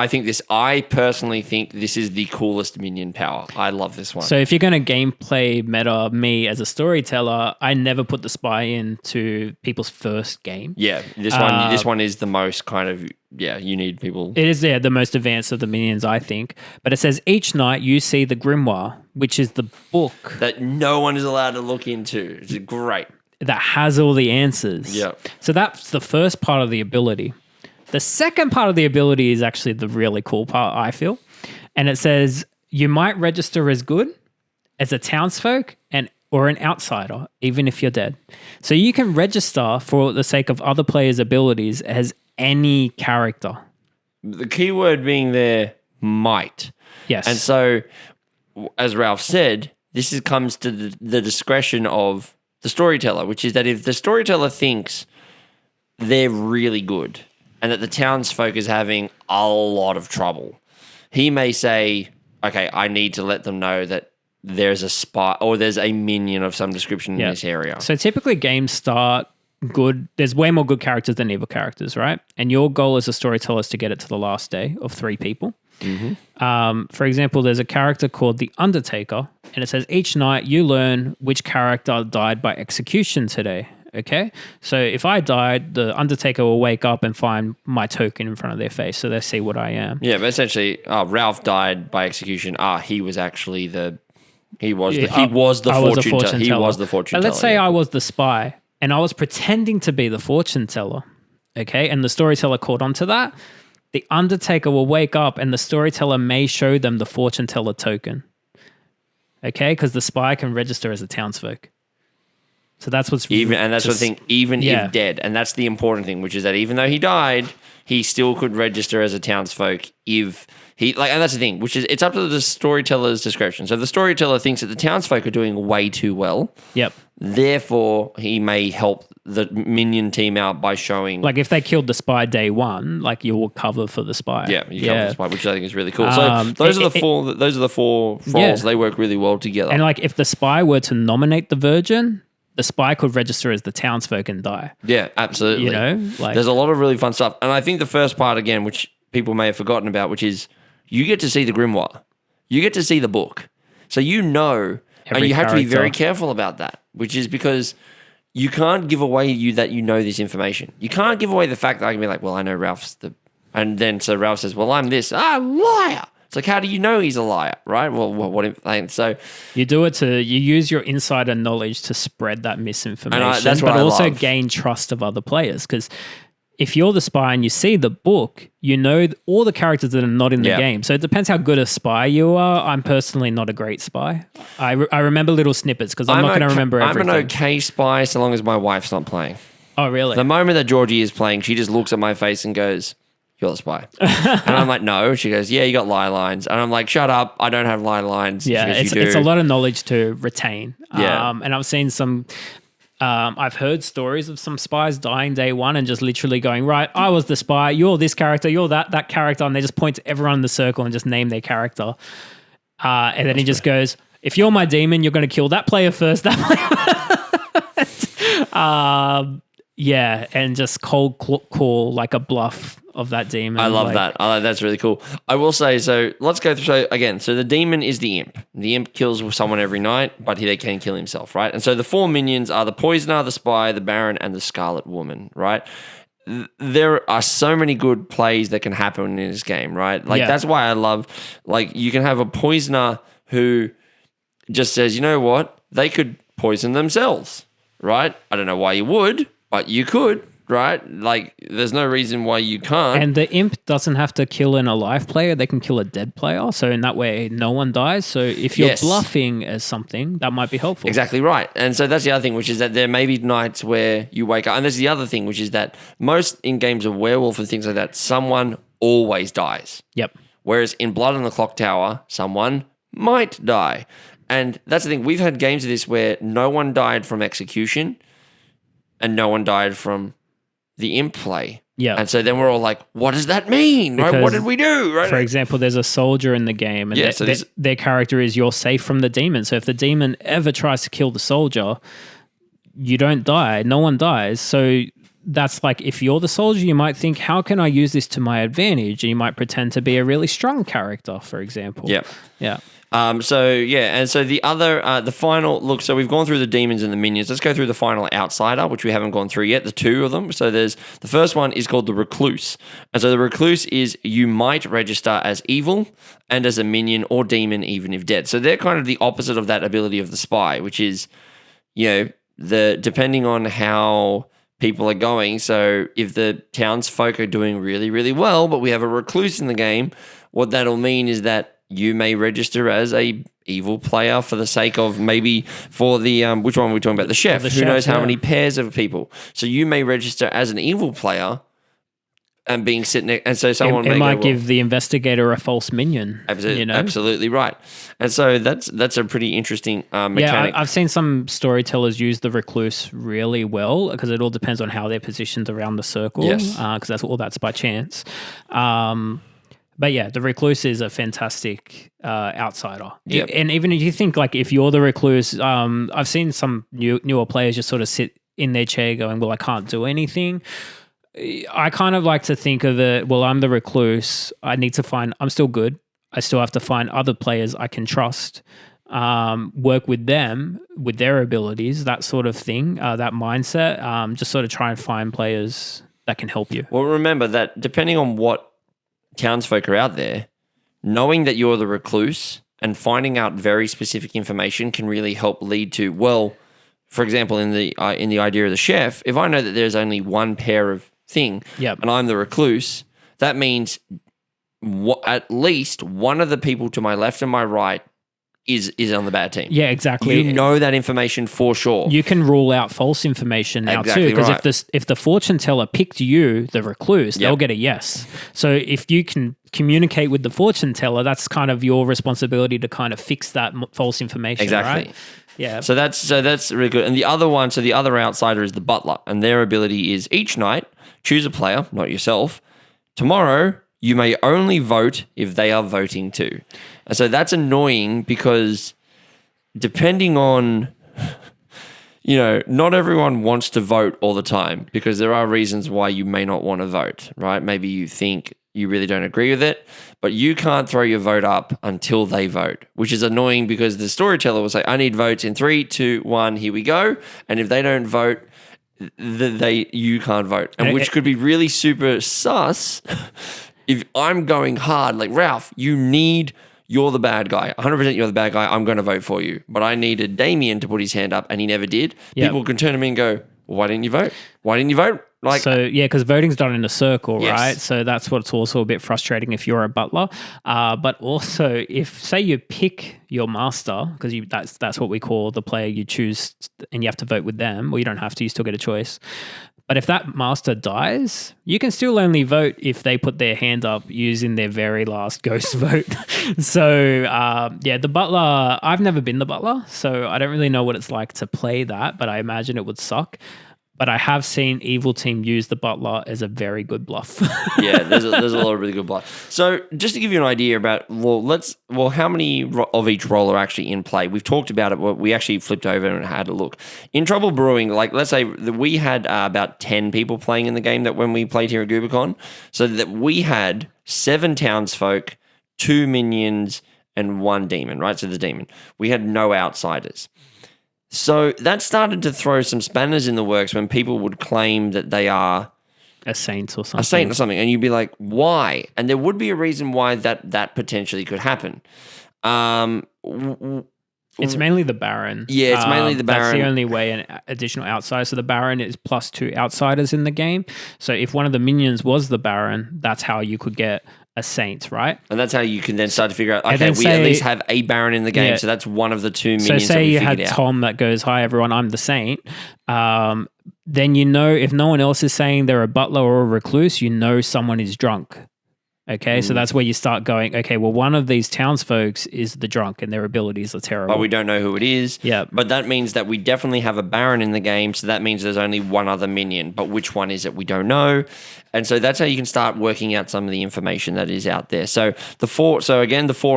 I personally think this is the coolest minion power. I love this one. So if you're going to gameplay meta me as a storyteller, I never put the spy into people's first game. Yeah, this one is the most kind of, you need people. It is, the most advanced of the minions, I think. But it says each night you see the grimoire, which is the book that no one is allowed to look into. It's great. That has all the answers. Yeah. So that's the first part of the ability. The second part of the ability is actually the really cool part, I feel. And it says you might register as good, as a townsfolk, or an outsider, even if you're dead. So you can register for the sake of other players' abilities as any character. The key word being there, might. Yes. And so, as Ralph said, this comes to the discretion of the storyteller, which is that if the storyteller thinks they're really good and that the townsfolk is having a lot of trouble, he may say, okay, I need to let them know that there's a spy or there's a minion of some description in this area. So typically games start good. There's way more good characters than evil characters, right? And your goal as a storyteller is to get it to the last day of 3 people. Mm-hmm. For example, there's a character called the Undertaker, and it says each night you learn which character died by execution today. Okay, so if I died, the Undertaker will wake up and find my token in front of their face, so they see what I am. Yeah, but essentially, Ralph died by execution. He was actually the fortune teller. He was the fortune teller. But let's say I was the spy and I was pretending to be the fortune teller. Okay, and the storyteller caught onto that. The Undertaker will wake up and the storyteller may show them the fortune teller token. Okay, because the spy can register as a townsfolk. So that's what's the thing. If dead, and that's the important thing, which is that even though he died, he still could register as a townsfolk if he and that's the thing, which is it's up to the storyteller's discretion. So if the storyteller thinks that the townsfolk are doing way too well, therefore he may help the minion team out by showing, like if they killed the spy day one, like you will cover for the spy. Yeah, you cover the spy, which I think is really cool. So those are the four roles. They work really well together. And like if the spy were to nominate the virgin, the spy could register as the townsfolk and die. Yeah, absolutely. There's a lot of really fun stuff. And I think the first part, again, which people may have forgotten about, which is you get to see the grimoire. You get to see the book. So and you have to be very careful about that, which is because you can't give away that you know this information. You can't give away the fact that I can be like, well, I know Ralph's and then so Ralph says, well, I'm this. Liar. It's like, how do you know he's a liar, right? Well, so you use your insider knowledge to spread that misinformation, that's what but also love. Gain trust of other players. Because if you're the spy and you see the book, you know all the characters that are not in the game. So it depends how good a spy you are. I'm personally not a great spy. I remember little snippets because I'm not going to remember everything. I'm an okay spy so long as my wife's not playing. Oh, really? The moment that Georgie is playing, she just looks at my face and goes, you're the spy. And I'm like, no. She goes, yeah, you got lie lines. And I'm like, shut up. I don't have lie lines. Yeah, goes, it's a lot of knowledge to retain. Yeah. And I've seen some, I've heard stories of some spies dying day one and just literally going, right, I was the spy. You're this character. You're that character. And they just point to everyone in the circle and just name their character. And then he just goes, if you're my demon, you're going to kill that player first. That player. Yeah, and just cold call like a bluff of that demon. I love that. That's really cool. I will say, so let's go through. So again, so the demon is the imp. The imp kills someone every night, but they can kill himself, right? And so the 4 minions are the Poisoner, the Spy, the Baron, and the Scarlet Woman, right? There are so many good plays that can happen in this game, right? Like that's why I love, like you can have a Poisoner who just says, you know what? They could poison themselves, right? I don't know why you would, but you could. Right? Like, there's no reason why you can't. And the imp doesn't have to kill an alive player. They can kill a dead player. So in that way, no one dies. So if you're bluffing as something, that might be helpful. Exactly right. And so that's the other thing, which is that there may be nights where you wake up. And there's the other thing, which is that most in games of werewolf and things like that, someone always dies. Yep. Whereas in Blood on the Clocktower, someone might die. And that's the thing. We've had games of this where no one died from execution and no one died from the imp play. Yeah. And so then we're all like, what does that mean? Right? What did we do? Right? For example, there's a soldier in the game and their character is you're safe from the demon. So if the demon ever tries to kill the soldier, you don't die. No one dies. So that's like, if you're the soldier, you might think, how can I use this to my advantage? And you might pretend to be a really strong character, for example. Yeah. Yeah. And so the other, the final, look, so we've gone through the demons and the minions. Let's go through the final outsider, which we haven't gone through yet, the 2 of them. So the first one is called the Recluse. And so the Recluse is you might register as evil and as a minion or demon, even if dead. So they're kind of the opposite of that ability of the Spy, which is, depending on how people are going. So if the townsfolk are doing really, really well, but we have a Recluse in the game, what that'll mean is that you may register as a evil player for the sake of maybe for the which one are we talking about? The chef. Who knows how many pairs of people? So you may register as an evil player and being sitting there, and so someone might give the investigator a false minion. Absolutely, absolutely right. And so that's a pretty interesting mechanic. Yeah, I've seen some storytellers use the Recluse really well because it all depends on how they're positioned around the circle. Yes, because that's by chance. But yeah, the Recluse is a fantastic outsider. Yep. And even if you think like if you're the Recluse, I've seen some newer players just sort of sit in their chair going, well, I can't do anything. I kind of like to think of it, well, I'm the Recluse. I'm still good. I still have to find other players I can trust, work with them, with their abilities, that sort of thing, that mindset, just sort of try and find players that can help you. Well, remember that depending on what townsfolk are out there, knowing that you're the Recluse and finding out very specific information can really help lead to, well, for example, in the idea of the chef, if I know that there's only one pair of thing and I'm the Recluse, that means at least one of the people to my left and my right is on the bad team. Yeah, exactly. You know that information for sure. You can rule out false information now too, because if the fortune teller picked you, the Recluse, they'll get a yes. So if you can communicate with the fortune teller, that's kind of your responsibility to kind of fix that false information. Exactly. Right? Yeah. So that's really good. And the other one, so the other outsider is the butler, and their ability is each night choose a player, not yourself. Tomorrow you may only vote if they are voting too. And so that's annoying because depending on, not everyone wants to vote all the time because there are reasons why you may not want to vote, right? Maybe you think you really don't agree with it, but you can't throw your vote up until they vote, which is annoying because the storyteller will say, I need votes in 3, 2, 1, here we go. And if they don't vote, you can't vote. And which could be really super sus if I'm going hard, like, Ralph, you're the bad guy. 100% you're the bad guy. I'm going to vote for you. But I needed Damien to put his hand up and he never did. Yep. People can turn to me and go, well, why didn't you vote? Why didn't you vote? Because voting's done in a circle, right? So that's what's also a bit frustrating if you're a butler. But also, if say you pick your master, because that's what we call the player you choose, and you have to vote with them, or you don't have to, you still get a choice. But if that master dies, you can still only vote if they put their hand up using their very last ghost vote. So, the butler, I've never been the butler, so I don't really know what it's like to play that, but I imagine it would suck. But I have seen Evil Team use the butler as a very good bluff. Yeah, there's a lot of really good bluff. So just to give you an idea about, how many of each role are actually in play? We've talked about it. We actually flipped over and had a look. In Trouble Brewing, like let's say that we had about 10 people playing in the game that when we played here at GooberCon. So that we had 7 townsfolk, 2 minions, and 1 demon, right? So the demon. We had no outsiders. So that started to throw some spanners in the works when people would claim that they are a saint or something. And you'd be like, why? And there would be a reason why that potentially could happen. It's mainly the Baron. Yeah, it's mainly the Baron. That's the only way an additional outsider. So the Baron is +2 outsiders in the game. So if one of the minions was the Baron, that's how you could get a saint, right? And that's how you can then start to figure out, okay, we at least have a Baron in the game, so that's one of the 2 minions. So say you had Tom that goes, hi everyone, I'm the saint. Then if no one else is saying they're a butler or a recluse, someone is drunk. Okay, so that's where you start going, okay, well, one of these townsfolk is the drunk and their abilities are terrible. But we don't know who it is. Yeah. But that means that we definitely have a Baron in the game, so that means there's only one other minion. But which one is it? We don't know. And so that's how you can start working out some of the information that is out there. So the 4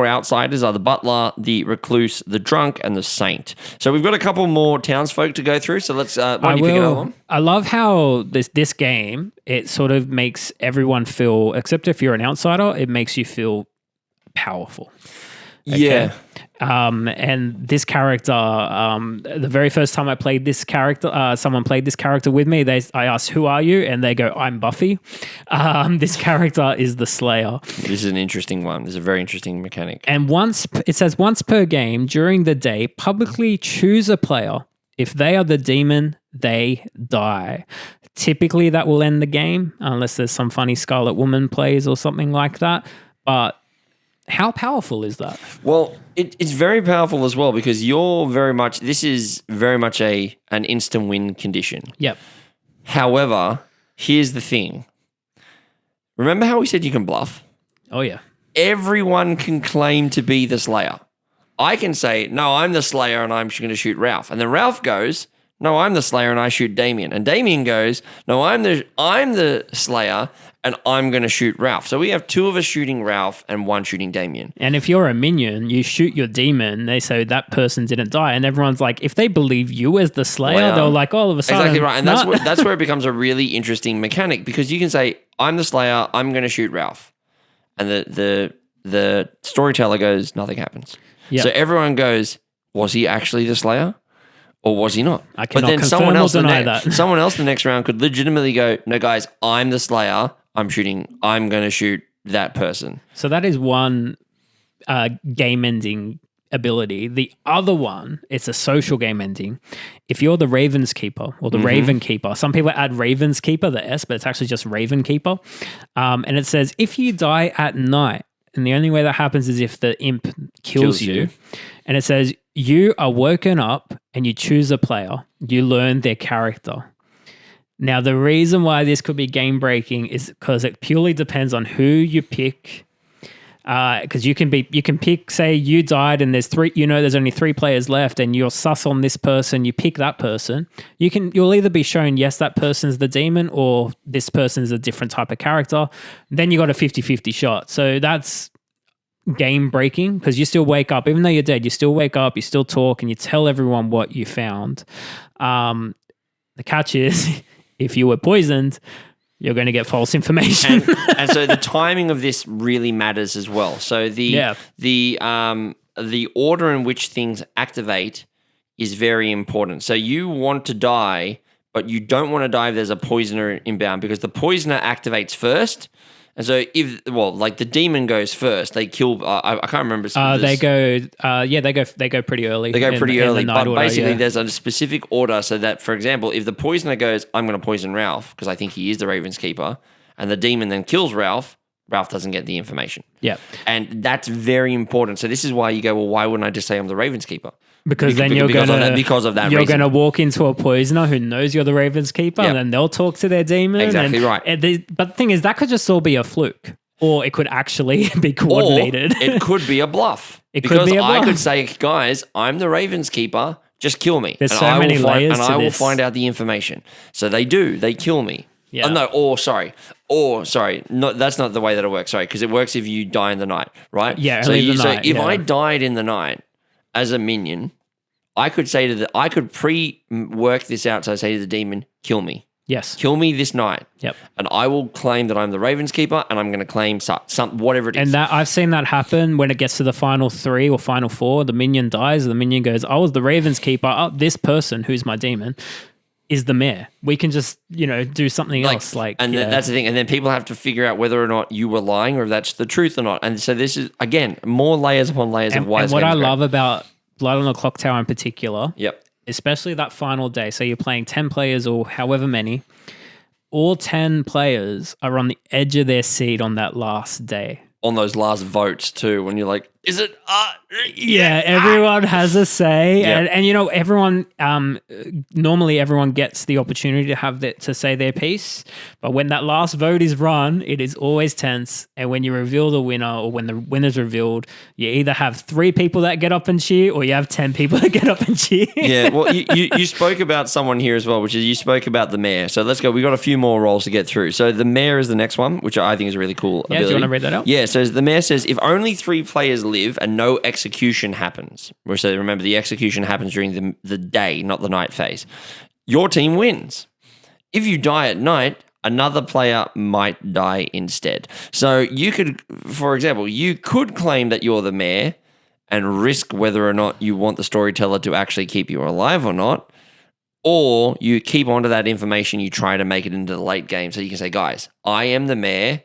outsiders are the butler, the recluse, the drunk, and the saint. So we've got a couple more townsfolk to go through. So let's why don't you pick another one? I love how this game, it sort of makes everyone feel, except if you're an outsider, it makes you feel powerful. Okay? Yeah. And this character, the very first time I played this character, someone played this character with me. I asked, "Who are you?" And they go, "I'm Buffy." This character is the Slayer. This is an interesting one. This is a very interesting mechanic. And it says once per game during the day, publicly choose a player. If they are the demon, they die. Typically, that will end the game, unless there's some funny Scarlet Woman plays or something like that. But how powerful is that? Well, it's very powerful as well because this is very much an instant win condition. Yep. However, here's the thing. Remember how we said you can bluff? Oh, yeah. Everyone can claim to be the Slayer. I can say, no, I'm the Slayer and I'm going to shoot Ralph. And then Ralph goes, no, I'm the Slayer and I shoot Damien. And Damien goes, no, I'm the Slayer and I'm going to shoot Ralph. So we have 2 of us shooting Ralph and 1 shooting Damien. And if you're a minion, you shoot your demon, they say that person didn't die. And everyone's like, if they believe you as the Slayer, they're like, all of a sudden. Exactly right. And that's where it becomes a really interesting mechanic because you can say, I'm the Slayer, I'm going to shoot Ralph. And the storyteller goes, nothing happens. Yep. So everyone goes, was he actually the Slayer? Or was he not? I cannot confirm someone else the next round could legitimately go, no, guys, I'm the Slayer. I'm going to shoot that person. So that is one game ending ability. The other one, it's a social game ending. If you're the Raven's Keeper or the Raven Keeper, some people add Raven's Keeper, the S, but it's actually just Raven Keeper. And it says, if you die at night, and the only way that happens is if the imp kills you. And it says, you are woken up and you choose a player. You learn their character. Now, the reason why this could be game breaking is because it purely depends on who you pick. Because you can pick, say you died and there's only 3 players left and you're sus on this person, you pick that person. You'll either be shown, yes, that person's the demon or this person's a different type of character. Then you got a 50-50 shot. So that's game breaking because you still wake up, even though you're dead, you still wake up, you still talk and you tell everyone what you found. The catch is if you were poisoned, you're going to get false information. and so the timing of this really matters as well. So the order in which things activate is very important. So you want to die, but you don't want to die if there's a poisoner inbound because the poisoner activates first. And so the demon goes first. They kill. I can't remember. They go pretty early. They go pretty early, but basically order, there's a specific order so that, for example, if the poisoner goes, I'm going to poison Ralph because I think he is the Raven's Keeper, and the demon then kills Ralph, Ralph doesn't get the information. Yeah, and that's very important. So this is why you go, well, why wouldn't I just say I'm the Raven's Keeper? Because then you're going to walk into a poisoner who knows you're the Raven's Keeper, and then they'll talk to their demon. Exactly right. But the thing is, that could just all be a fluke, or it could actually be coordinated. Or it could be a bluff. I could say, guys, I'm the Raven's Keeper. Just kill me. There's so many layers and to I will this. find out the information. So they do. They kill me. Yeah. Sorry. No, that's not the way that it works. Sorry, because it works if you die in the night, right? Yeah, So, early in the night, if yeah. I died in the night as a minion, I could say I could pre-work this out. So I say to the demon, kill me. Yes. Kill me this night. Yep. And I will claim that I'm the Ravens Keeper, and I'm going to claim some whatever it is. And that I've seen that happen when it gets to the final 3 or final 4. The minion dies. The minion goes, I was the Ravens Keeper. Oh, this person who's my demon is the mayor. We can just, do something else. That's the thing. And then people have to figure out whether or not you were lying or if that's the truth or not. And so this is, again, more layers upon layers of why. And what I love about Blood on the Clocktower in particular, yep, especially that final day. So you're playing 10 players or however many. All 10 players are on the edge of their seat on that last day. On those last votes too, when you're like, is it? Yeah, everyone has a say. Yep. And everyone, normally everyone gets the opportunity to have to say their piece. But when that last vote is run, it is always tense. And when you reveal the winner or when the winner's revealed, you either have 3 people that get up and cheer or you have 10 people that get up and cheer. Yeah, well, you spoke about someone here as well, which is you spoke about the mayor. So let's go. We've got a few more roles to get through. So the mayor is the next one, which I think is a really cool ability. Do you want to read that out? Yeah, so the mayor says, if only 3 players live and no execution happens, so remember the execution happens during the day, not the night phase, your team wins. If you die at night, another player might die instead. So you could, for example, you could claim that you're the mayor and risk whether or not you want the storyteller to actually keep you alive or not, or you keep onto that information, you try to make it into the late game. So you can say, guys, I am the mayor.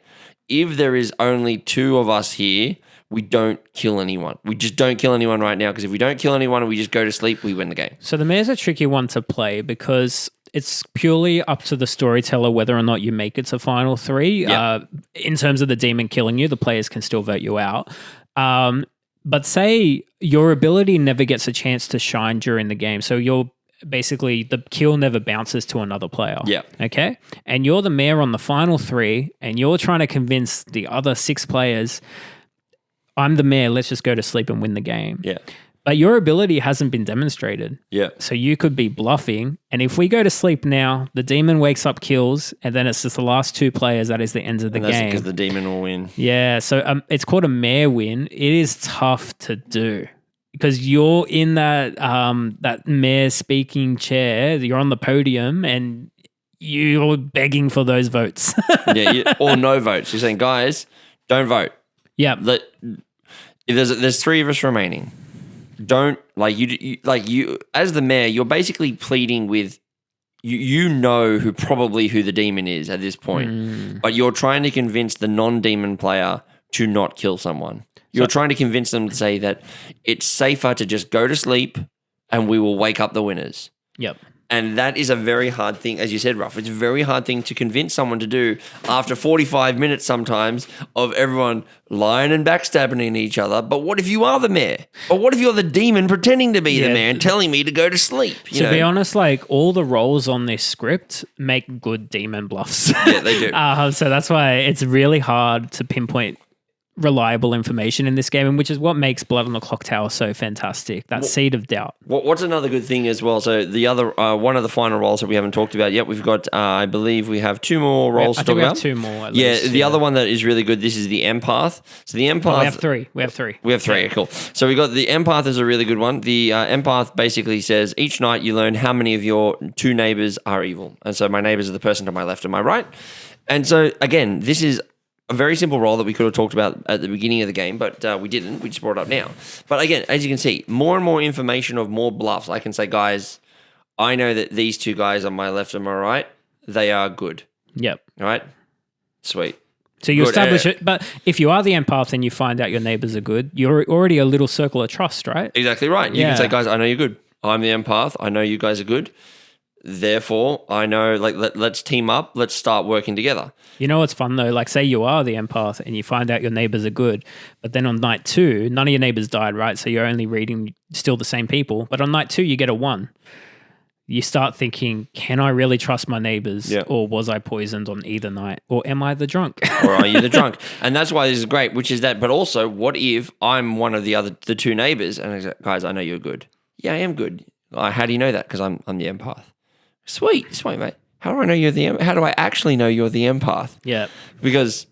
If there is only 2 of us here, we don't kill anyone. We just don't kill anyone right now, because if we don't kill anyone and we just go to sleep, we win the game. So the mayor's a tricky one to play because it's purely up to the storyteller whether or not you make it to final 3. Yep. In terms of the demon killing you, the players can still vote you out. But say your ability never gets a chance to shine during the game. So you're basically, the kill never bounces to another player. Yeah. Okay? And you're the mayor on the final 3 and you're trying to convince the other 6 players, I'm the mayor, let's just go to sleep and win the game. Yeah. But your ability hasn't been demonstrated. Yeah. So you could be bluffing. And if we go to sleep now, the demon wakes up, kills, and then it's just the last 2 players. That is the end of the game. Because the demon will win. Yeah. So it's called a mayor win. It is tough to do because you're in that mayor speaking chair. You're on the podium and you're begging for those votes. Or no votes. You're saying, guys, don't vote. Yeah. If there's 3 of us remaining, don't you as the mayor, you're basically pleading with who the demon is at this point, but you're trying to convince the non-demon player to not kill someone. You're trying to convince them to say that it's safer to just go to sleep and we will wake up the winners. Yep. And that is a very hard thing, as you said, Ralph. It's a very hard thing to convince someone to do after 45 minutes sometimes of everyone lying and backstabbing each other. But what if you are the mayor? Or what if you're the demon pretending to be the mayor and telling me to go to sleep? To be honest, all the roles on this script make good demon bluffs. Yeah, they do. So that's why it's really hard to pinpoint reliable information in this game, and which is what makes Blood on the Clocktower so fantastic. That seed of doubt. What's another good thing as well? So the other one of the final roles that we haven't talked about yet, we've got I believe we have 2 more roles to talk about. I think we have 2 more. At yeah, least, the other one that is really good. This is the empath. So the empath. We have 3. We have 3. We have 3. Cool. So we got the empath is a really good one. The empath basically says each night you learn how many of your 2 neighbors are evil, and so my neighbors are the person to my left and my right. And so again, this is a very simple role that we could have talked about at the beginning of the game, but we didn't. We just brought it up now. But again, as you can see, more and more information of more bluffs. I can say, guys, I know that these 2 guys on my left and my right, they are good. Yep. All right? Sweet. So you establish it. But if you are the empath and you find out your neighbors are good, you're already a little circle of trust, right? Exactly right. You can say, guys, I know you're good. I'm the empath. I know you guys are good. Therefore, I know, let's team up. Let's start working together. You know what's fun, though? Say you are the empath and you find out your neighbors are good, but then on night 2, none of your neighbors died, right? So you're only reading still the same people. But on night 2, you get a 1. You start thinking, can I really trust my neighbors? Yeah. Or was I poisoned on either night? Or am I the drunk? Or are you the drunk? And that's why this is great, which is that. But also, what if I'm one of the 2 neighbors and I say, guys, I know you're good. Yeah, I am good. How do you know that? Because I'm the empath. Sweet, mate. How do I know you're the How do I actually know you're the empath? Yeah. Because,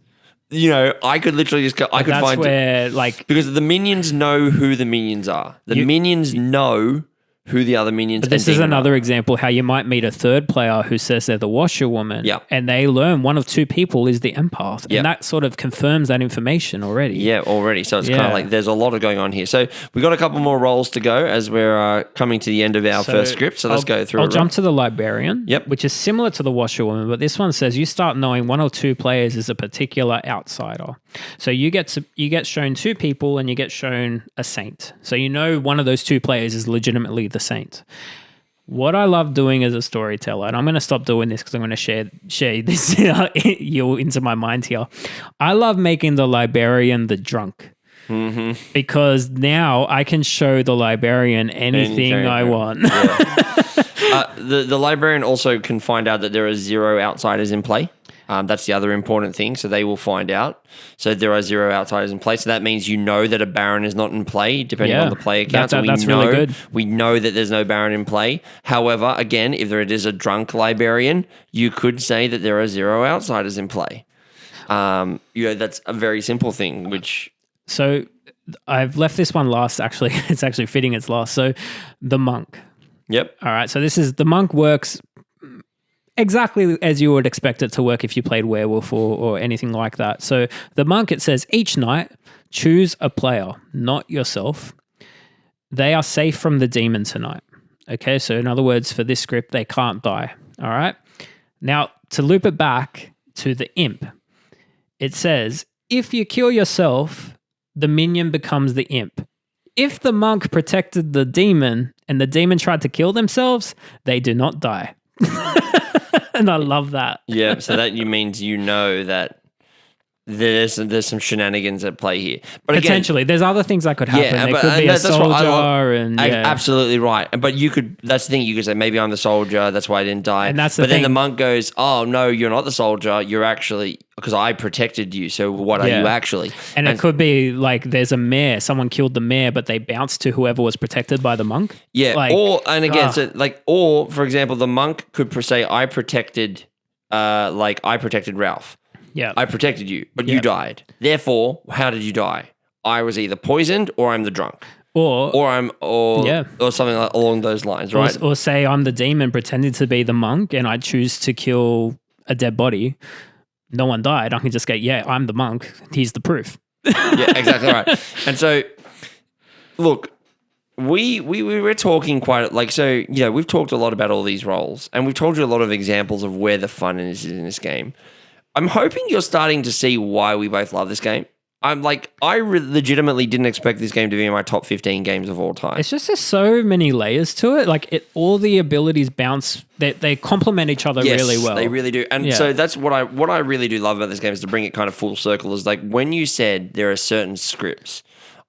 I could literally just go, I could find where, because the minions know who the minions are. The minions know who the other minions But this is another example how you might meet a third player who says they're the washerwoman. Yeah. And they learn one of two people is the empath. Yeah. And that sort of confirms that information already. Yeah, already. So it's kind of like there's a lot of going on here. So we've got a couple more roles to go as we're coming to the end of our first script. So let's go through I'll jump to the librarian, Yep. which is similar to the washerwoman, but this one says you start knowing one or two players is a particular outsider. So you get shown two people and you get shown a saint. So one of those two players is legitimately the saint. What I love doing as a storyteller, and I'm going to stop doing this because I'm going to share this into my mind here. I love making the librarian the drunk. Mm-hmm. Because now I can show the librarian anything I want. Yeah. The librarian also can find out that there are 0 outsiders in play. That's the other important thing. So they will find out. So there are 0 outsiders in play. So that means that a Baron is not in play, depending on the player count. That's really good. We know that there's no Baron in play. However, again, if there is a drunk librarian, you could say that there are 0 outsiders in play. That's a very simple thing, So I've left this one last, actually. It's actually fitting it's last. So the monk. Yep. All right. So the monk works exactly as you would expect it to work if you played werewolf or anything like that. So the monk, it says each night, choose a player, not yourself. They are safe from the demon tonight. Okay, so in other words, for this script, they can't die. All right. Now, to loop it back to the imp, it says, if you kill yourself, the minion becomes the imp. If the monk protected the demon and the demon tried to kill themselves, they do not die. And I love that. Yeah, so that means that there's some shenanigans at play here. But potentially, there's other things that could happen. There could be a soldier, absolutely right. But that's the thing. You could say maybe I'm the soldier. That's why I didn't die. And that's but then the monk goes, "Oh no, you're not the soldier. You're actually because I protected you. So what are you actually?" And it could be like there's a mayor. Someone killed the mayor, but they bounced to whoever was protected by the monk. Yeah. Or for example, the monk could say, "I protected, I protected Ralph." Yeah, I protected you, but you died. Therefore, how did you die? I was either poisoned or I'm the drunk. Or something along those lines, right? Or say I'm the demon pretending to be the monk and I choose to kill a dead body. No one died. I can just go, I'm the monk. Here's the proof. Yeah, exactly right. And so, look, we're talking we've talked a lot about all these roles and we've told you a lot of examples of where the fun is in this game. I'm hoping you're starting to see why we both love this game. I legitimately didn't expect this game to be in my top 15 games of all time. It's just there's so many layers to it. All the abilities bounce. They complement each other really well. They really do. And so that's what I really do love about this game is to bring it kind of full circle. Is like when you said there are certain scripts,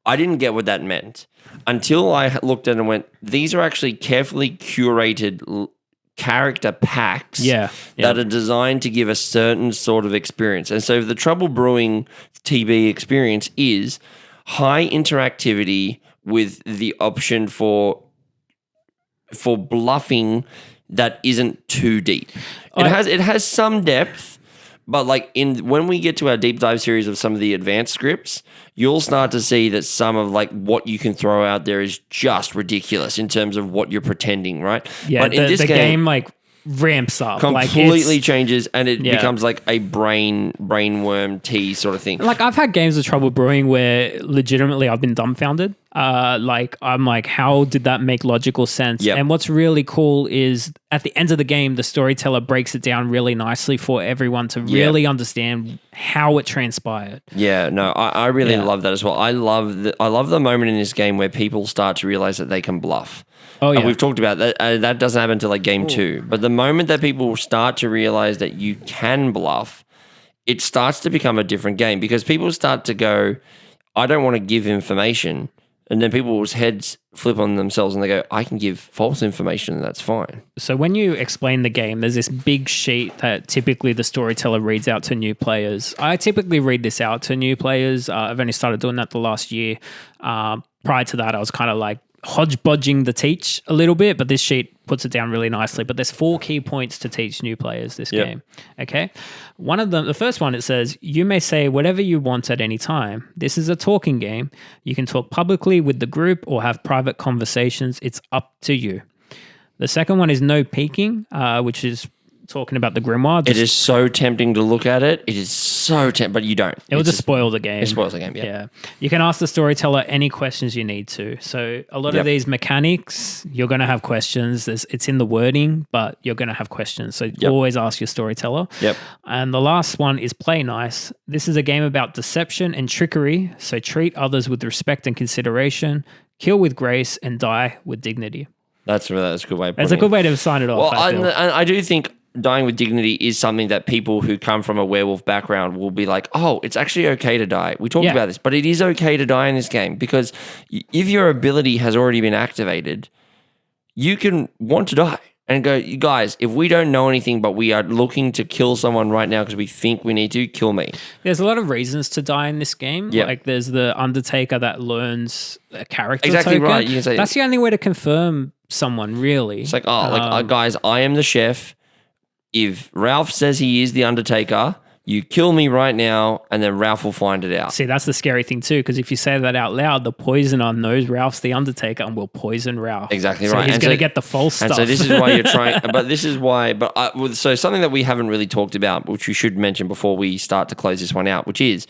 I didn't get what that meant until I looked at it and went, these are actually carefully curated character packs that are designed to give a certain sort of experience. And so the Trouble Brewing TB experience is high interactivity with the option for bluffing that isn't too deep. It has some depth, but when we get to our deep dive series of some of the advanced scripts, you'll start to see that some of what you can throw out there is just ridiculous in terms of what you're pretending, right? Yeah, but in this game ramps up. Completely changes and it becomes like a brainworm tea sort of thing. I've had games of Trouble Brewing where legitimately I've been dumbfounded. I'm like, how did that make logical sense? Yep. And what's really cool is at the end of the game, the storyteller breaks it down really nicely for everyone to really understand how it transpired. Yeah, no, I really love that as well. I love the moment in this game where people start to realize that they can bluff. Oh, yeah. We've talked about that. That doesn't happen until game 2. But the moment that people start to realize that you can bluff, it starts to become a different game because people start to go, I don't want to give information. And then people's heads flip on themselves and they go, I can give false information and that's fine. So when you explain the game, there's this big sheet that typically the storyteller reads out to new players. I typically read this out to new players. I've only started doing that the last year. Prior to that, I was kind of hodgepodging the teach a little bit, but this sheet puts it down really nicely. But there's 4 key points to teach new players this game. Okay. One of them, the first one, it says, you may say whatever you want at any time. This is a talking game. You can talk publicly with the group or have private conversations. It's up to you. The second one is no peeking, which is talking about the grimoire. It is so tempting to look at it. It is so tempting, but you don't. It will just spoil the game. It spoils the game, yeah. You can ask the storyteller any questions you need to. So a lot of these mechanics, you're going to have questions. It's in the wording, but you're going to have questions. So always ask your storyteller. Yep. And the last one is play nice. This is a game about deception and trickery. So treat others with respect and consideration, kill with grace, and die with dignity. That's a good way of putting it. It's a good way to sign it off. Well, I do think dying with dignity is something that people who come from a werewolf background will be like, oh, it's actually okay to die. We talked about this, but it is okay to die in this game because if your ability has already been activated, you can want to die and go, you guys, if we don't know anything, but we are looking to kill someone right now because we think we need to, kill me. There's a lot of reasons to die in this game. Yep. Like there's the Undertaker that learns a character exactly token. Right. You can say that's the only way to confirm someone, really. It's like, guys, I am the chef. If Ralph says he is the Undertaker, you kill me right now, and then Ralph will find it out. See, that's the scary thing too, because if you say that out loud, the poisoner knows Ralph's the Undertaker and will poison Ralph. Exactly so right. He's going to get the false stuff. And so this is why you're trying. So something that we haven't really talked about, which we should mention before we start to close this one out, which is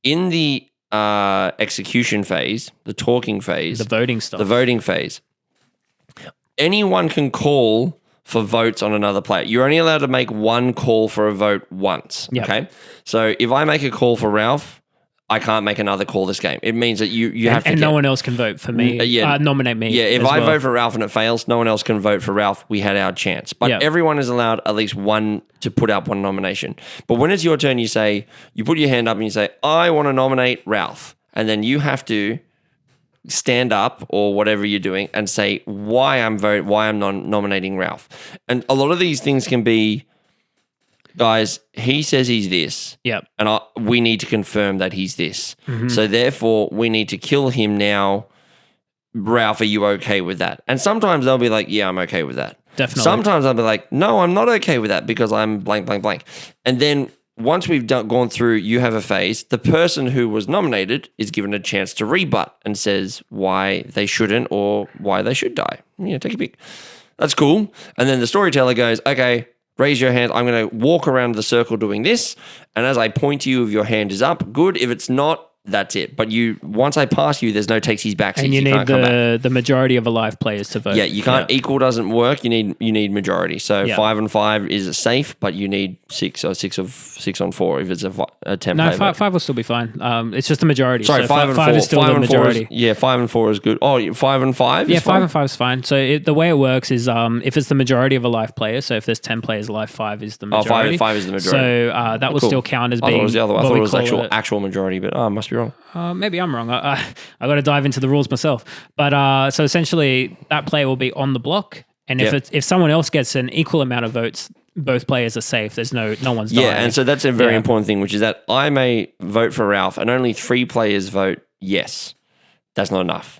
in the execution phase, the talking phase, the voting stuff, the voting phase. Anyone can call for votes on another player. You're only allowed to make one call for a vote once. Yep. Okay. So if I make a call for Ralph, I can't make another call this game. It means that you have to. And no one else can vote for me. Nominate me. Yeah. If I vote for Ralph and it fails, no one else can vote for Ralph. We had our chance. But everyone is allowed at least one to put up one nomination. But when it's your turn, you put your hand up and you say, I want to nominate Ralph. And then you have to stand up or whatever you're doing and say why I'm nominating Ralph. And a lot of these things can be, guys, he says he's this. Yep. And we need to confirm that he's this. Mm-hmm. So therefore we need to kill him now. Ralph, are you okay with that? And sometimes they'll be like, yeah, I'm okay with that. Definitely. Sometimes I'll be like, no, I'm not okay with that because I'm blank, blank, blank. And then once we've gone through, you have a phase, the person who was nominated is given a chance to rebut and says why they shouldn't or why they should die. Take a pick. That's cool. And then the storyteller goes, okay, raise your hand. I'm going to walk around the circle doing this. And as I point to you, if your hand is up, good. If it's not, that's it. But once I pass you, there's no takesies backsies. And you need the majority of alive players to vote. Yeah, you can't. Equal doesn't work. You need majority. So 5 and 5 is safe, but you need 6 or 6 on 4 if it's a 10. No, 5 will still be fine. It's just the majority. Sorry, so 5 and 4 is still the majority. 5 and 4 is good. Oh, 5 and 5. Yeah, 5 and 5 is fine. So the way it works is if it's the majority of alive players. So if there's 10 players alive, 5 is the majority. 5 is the majority. So that would still count as being. I thought it was the other way. I thought it was actual majority, but I must be wrong. Maybe I'm wrong. I got to dive into the rules myself. But so essentially, that player will be on the block, and if someone else gets an equal amount of votes, both players are safe. There's no one's dying. Yeah, and so that's a very important thing, which is that I may vote for Ralph, and only 3 players vote yes. That's not enough.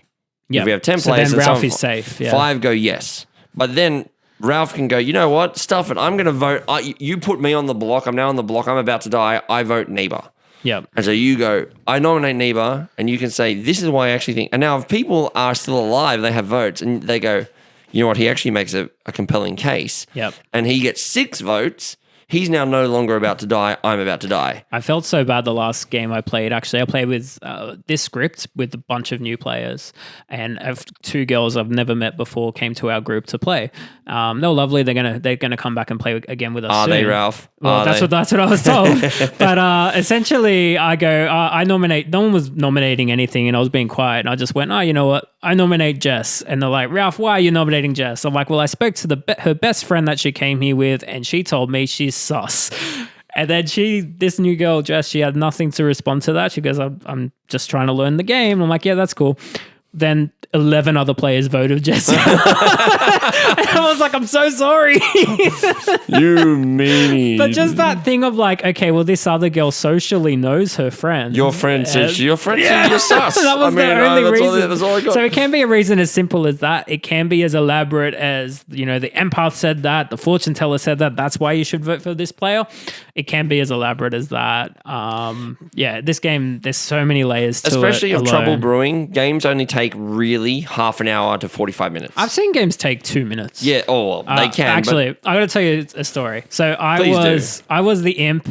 If we have 10 players, then Ralph is safe. 5 go yes, but then Ralph can go, you know what? Stuff it. I'm going to vote. You put me on the block. I'm now on the block. I'm about to die. I vote Neeber. Yep. And so you go, I nominate Neeber, and you can say, this is why I actually think. And now if people are still alive, they have votes, and they go, you know what, he actually makes a compelling case. Yep. And he gets 6 votes. He's now no longer about to die. I'm about to die. I felt so bad the last game I played. Actually, I played with this script with a bunch of new players, and 2 girls I've never met before came to our group to play. They were lovely. They're gonna come back and play again with us. Are soon. they, Ralph? Well, that's what I was told. But essentially, I go. I nominate. No one was nominating anything, and I was being quiet. And I just went, you know what? I nominate Jess. And they're like, Ralph, why are you nominating Jess? I'm like, well, I spoke to her best friend that she came here with, and she told me she's sus. And then this new girl, Jess, she had nothing to respond to that. She goes, I'm just trying to learn the game. I'm like, yeah, that's cool. then 11 other players voted Jesse. And I was like, I'm so sorry. You meanie. But just that thing of like, okay, well, this other girl socially knows her friend. Your friend says you're sus. That was the only reason. That's all I got. So it can be a reason as simple as that. It can be as elaborate as, the empath said that, the fortune teller said that, that's why you should vote for this player. It can be as elaborate as that. This game, there's so many layers to it. Especially of Trouble Brewing, games only take really half an hour to 45 minutes. I've seen games take 2 minutes. Yeah, they can. Actually, I got to tell you a story. So I was the imp.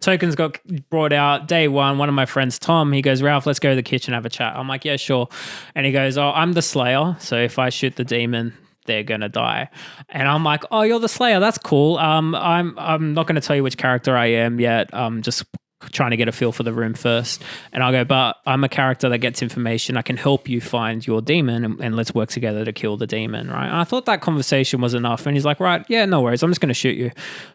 Tokens got brought out day one. One of my friends, Tom, he goes, Ralph, let's go to the kitchen, have a chat. I'm like, yeah, sure. And he goes, oh, I'm the Slayer. So if I shoot the demon, they're gonna die. And I'm like, oh, you're the Slayer. That's cool. I'm not gonna tell you which character I am yet. I'm just trying to get a feel for the room first. And I'll go, but I'm a character that gets information. I can help you find your demon and let's work together to kill the demon, right? And I thought that conversation was enough. And he's like, right, yeah, no worries. I'm just going to shoot you.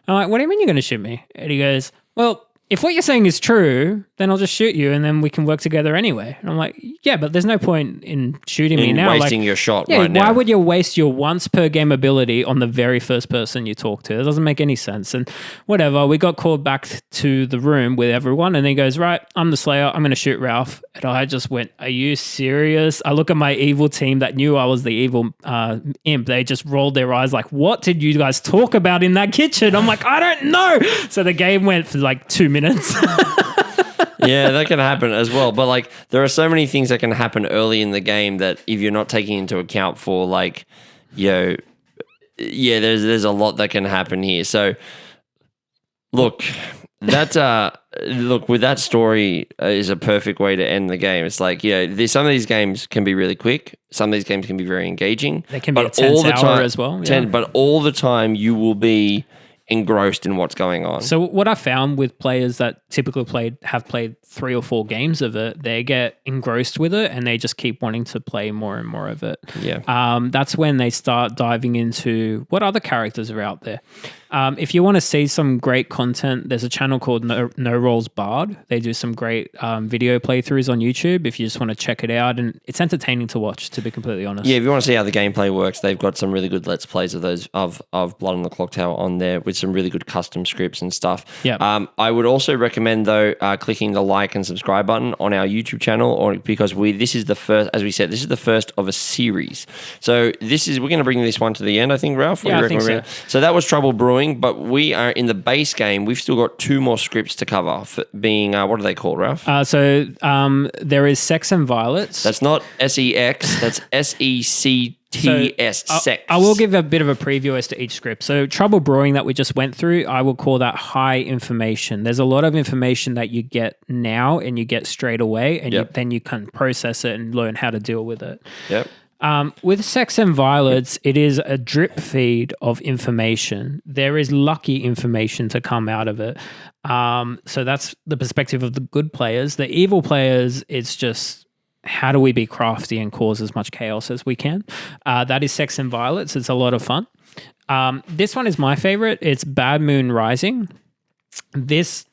I'm like, what do you mean you're going to shoot me? And he goes, well, if what you're saying is true, then I'll just shoot you and then we can work together anyway. And I'm like, yeah, but there's no point in shooting me now. Wasting your shot right now. Why would you waste your once per game ability on the very first person you talk to? It doesn't make any sense. And whatever, we got called back to the room with everyone and he goes, right, I'm the Slayer. I'm going to shoot Ralph. And I just went, are you serious? I look at my evil team that knew I was the evil imp. They just rolled their eyes like, what did you guys talk about in that kitchen? I'm like, I don't know. So the game went for like 2 minutes. Yeah, that can happen as well. But like, there are so many things that can happen early in the game that if you're not taking into account for like, there's a lot that can happen here. So look, with that story is a perfect way to end the game. It's like, some of these games can be really quick. Some of these games can be very engaging. They can be a tense hour as well. Yeah. But all the time you will be engrossed in what's going on. So what I found with players that typically have played 3 or 4 games of it, they get engrossed with it and they just keep wanting to play more and more of it. Yeah. That's when they start diving into what other characters are out there. If you want to see some great content, there's a channel called No Rolls Bard. They do some great video playthroughs on YouTube if you just want to check it out. And it's entertaining to watch, to be completely honest. Yeah, if you want to see how the gameplay works, they've got some really good Let's Plays of those of Blood on the Clocktower on there with some really good custom scripts and stuff. Yeah. I would also recommend, though, clicking the like and subscribe button on our YouTube channel, because this is the first, as we said, this is the first of a series. So we're going to bring this one to the end, I think, Ralph. Yeah, I think so. So that was Trouble Brewing. But we are in the base game. We've still got 2 more scripts to cover. For being what are they called, Ralph? There is Sex and Violets. That's not SEX. That's SECTS. Sex. I will give a bit of a preview as to each script. So Trouble Brewing that we just went through, I will call that high information. There's a lot of information that you get now and you get straight away, and then you can process it and learn how to deal with it. Yep. With Sex and Violets, it is a drip feed of information. There is lucky information to come out of it. So that's the perspective of the good players. The evil players, it's just, how do we be crafty and cause as much chaos as we can? That is Sex and Violets. It's a lot of fun. This one is my favorite. It's Bad Moon Rising. This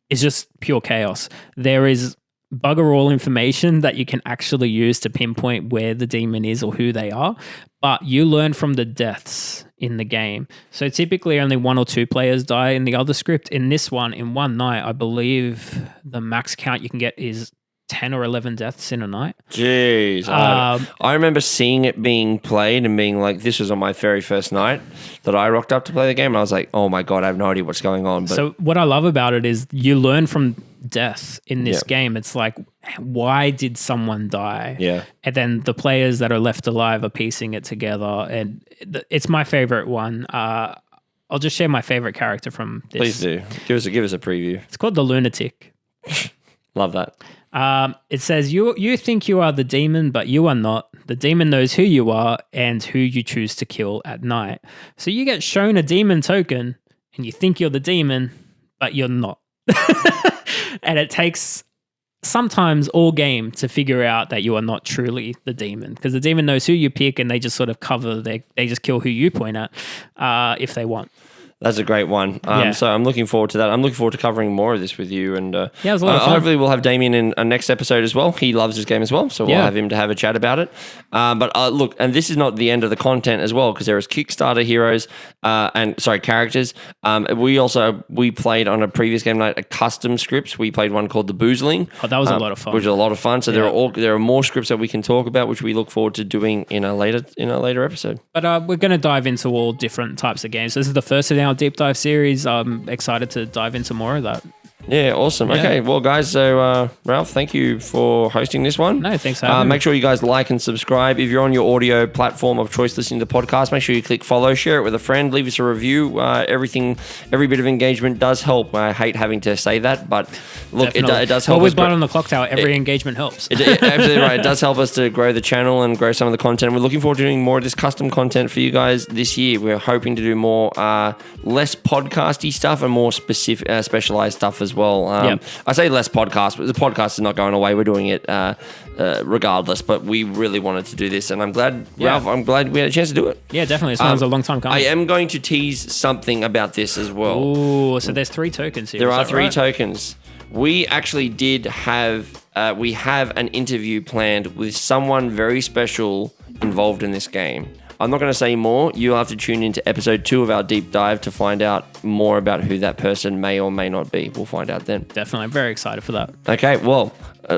is just pure chaos. There is bugger all information that you can actually use to pinpoint where the demon is or who they are, but you learn from the deaths in the game. So typically only 1 or 2 players die in the other script. In this one, in one night, I believe the max count you can get is 10 or 11 deaths in a night. Jeez. I remember seeing it being played and being like, this was on my very first night that I rocked up to play the game. And I was like, oh my God, I have no idea what's going on. But so what I love about it is you learn from death in this game. It's like, why did someone die? Yeah. And then the players that are left alive are piecing it together. And it's my favorite one. I'll just share my favorite character from this. Please do. Give us a preview. It's called the Lunatic. Love that. It says, you think you are the demon, but you are not. The demon knows who you are and who you choose to kill at night. So you get shown a demon token and you think you're the demon, but you're not. And it takes sometimes all game to figure out that you are not truly the demon, because the demon knows who you pick and they just sort of they just kill who you point at if they want. That's a great one. So I'm looking forward to that. I'm looking forward to covering more of this with you. And it was a lot of fun. Hopefully we'll have Damien in a next episode as well. He loves this game as well, so we'll have him to have a chat about it. But look, and this is not the end of the content as well, because there is Kickstarter heroes characters. We played on a previous game night a custom scripts. We played one called The Boozling. Oh, that was a lot of fun. Which is a lot of fun. So there are more scripts that we can talk about, which we look forward to doing in a later episode. But we're going to dive into all different types of games. This is the first in our deep dive series. I'm excited to dive into more of that. Yeah, awesome. Yeah. Okay, well, guys, so Ralph, thank you for hosting this one. No, thanks for having me. Make sure you guys like and subscribe. If you're on your audio platform of choice listening to the podcast, make sure you click follow, share it with a friend, leave us a review. Every bit of engagement does help. I hate having to say that, but look, it does help. Well, we've got on the Clocktower, every engagement helps. Absolutely right. It does help us to grow the channel and grow some of the content. We're looking forward to doing more of this custom content for you guys this year. We're hoping to do more, less podcasty stuff and more specific, specialized stuff as well. I say less podcast, but the podcast is not going away. We're doing it regardless, but we really wanted to do this, and I'm glad, Ralph, I'm glad we had a chance to do it. Yeah, definitely. This one's a long time coming. I am going to tease something about this as well. Ooh, so there's 3 tokens here. There are 3 tokens. We actually did have, we have an interview planned with someone very special involved in this game. I'm not going to say more. You'll have to tune into episode 2 of our deep dive to find out more about who that person may or may not be. We'll find out then. Definitely. I'm very excited for that. Okay, well,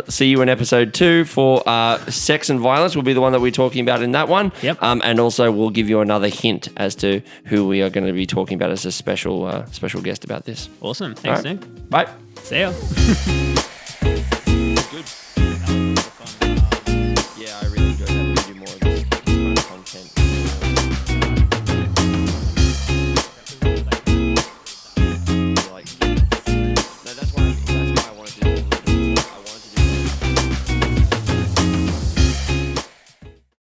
see you in episode 2 for sex and violence will be the one that we're talking about in that one. Yep. And also we'll give you another hint as to who we are going to be talking about as a special guest about this. Awesome. Thanks, Nick. Bye. See ya. Good.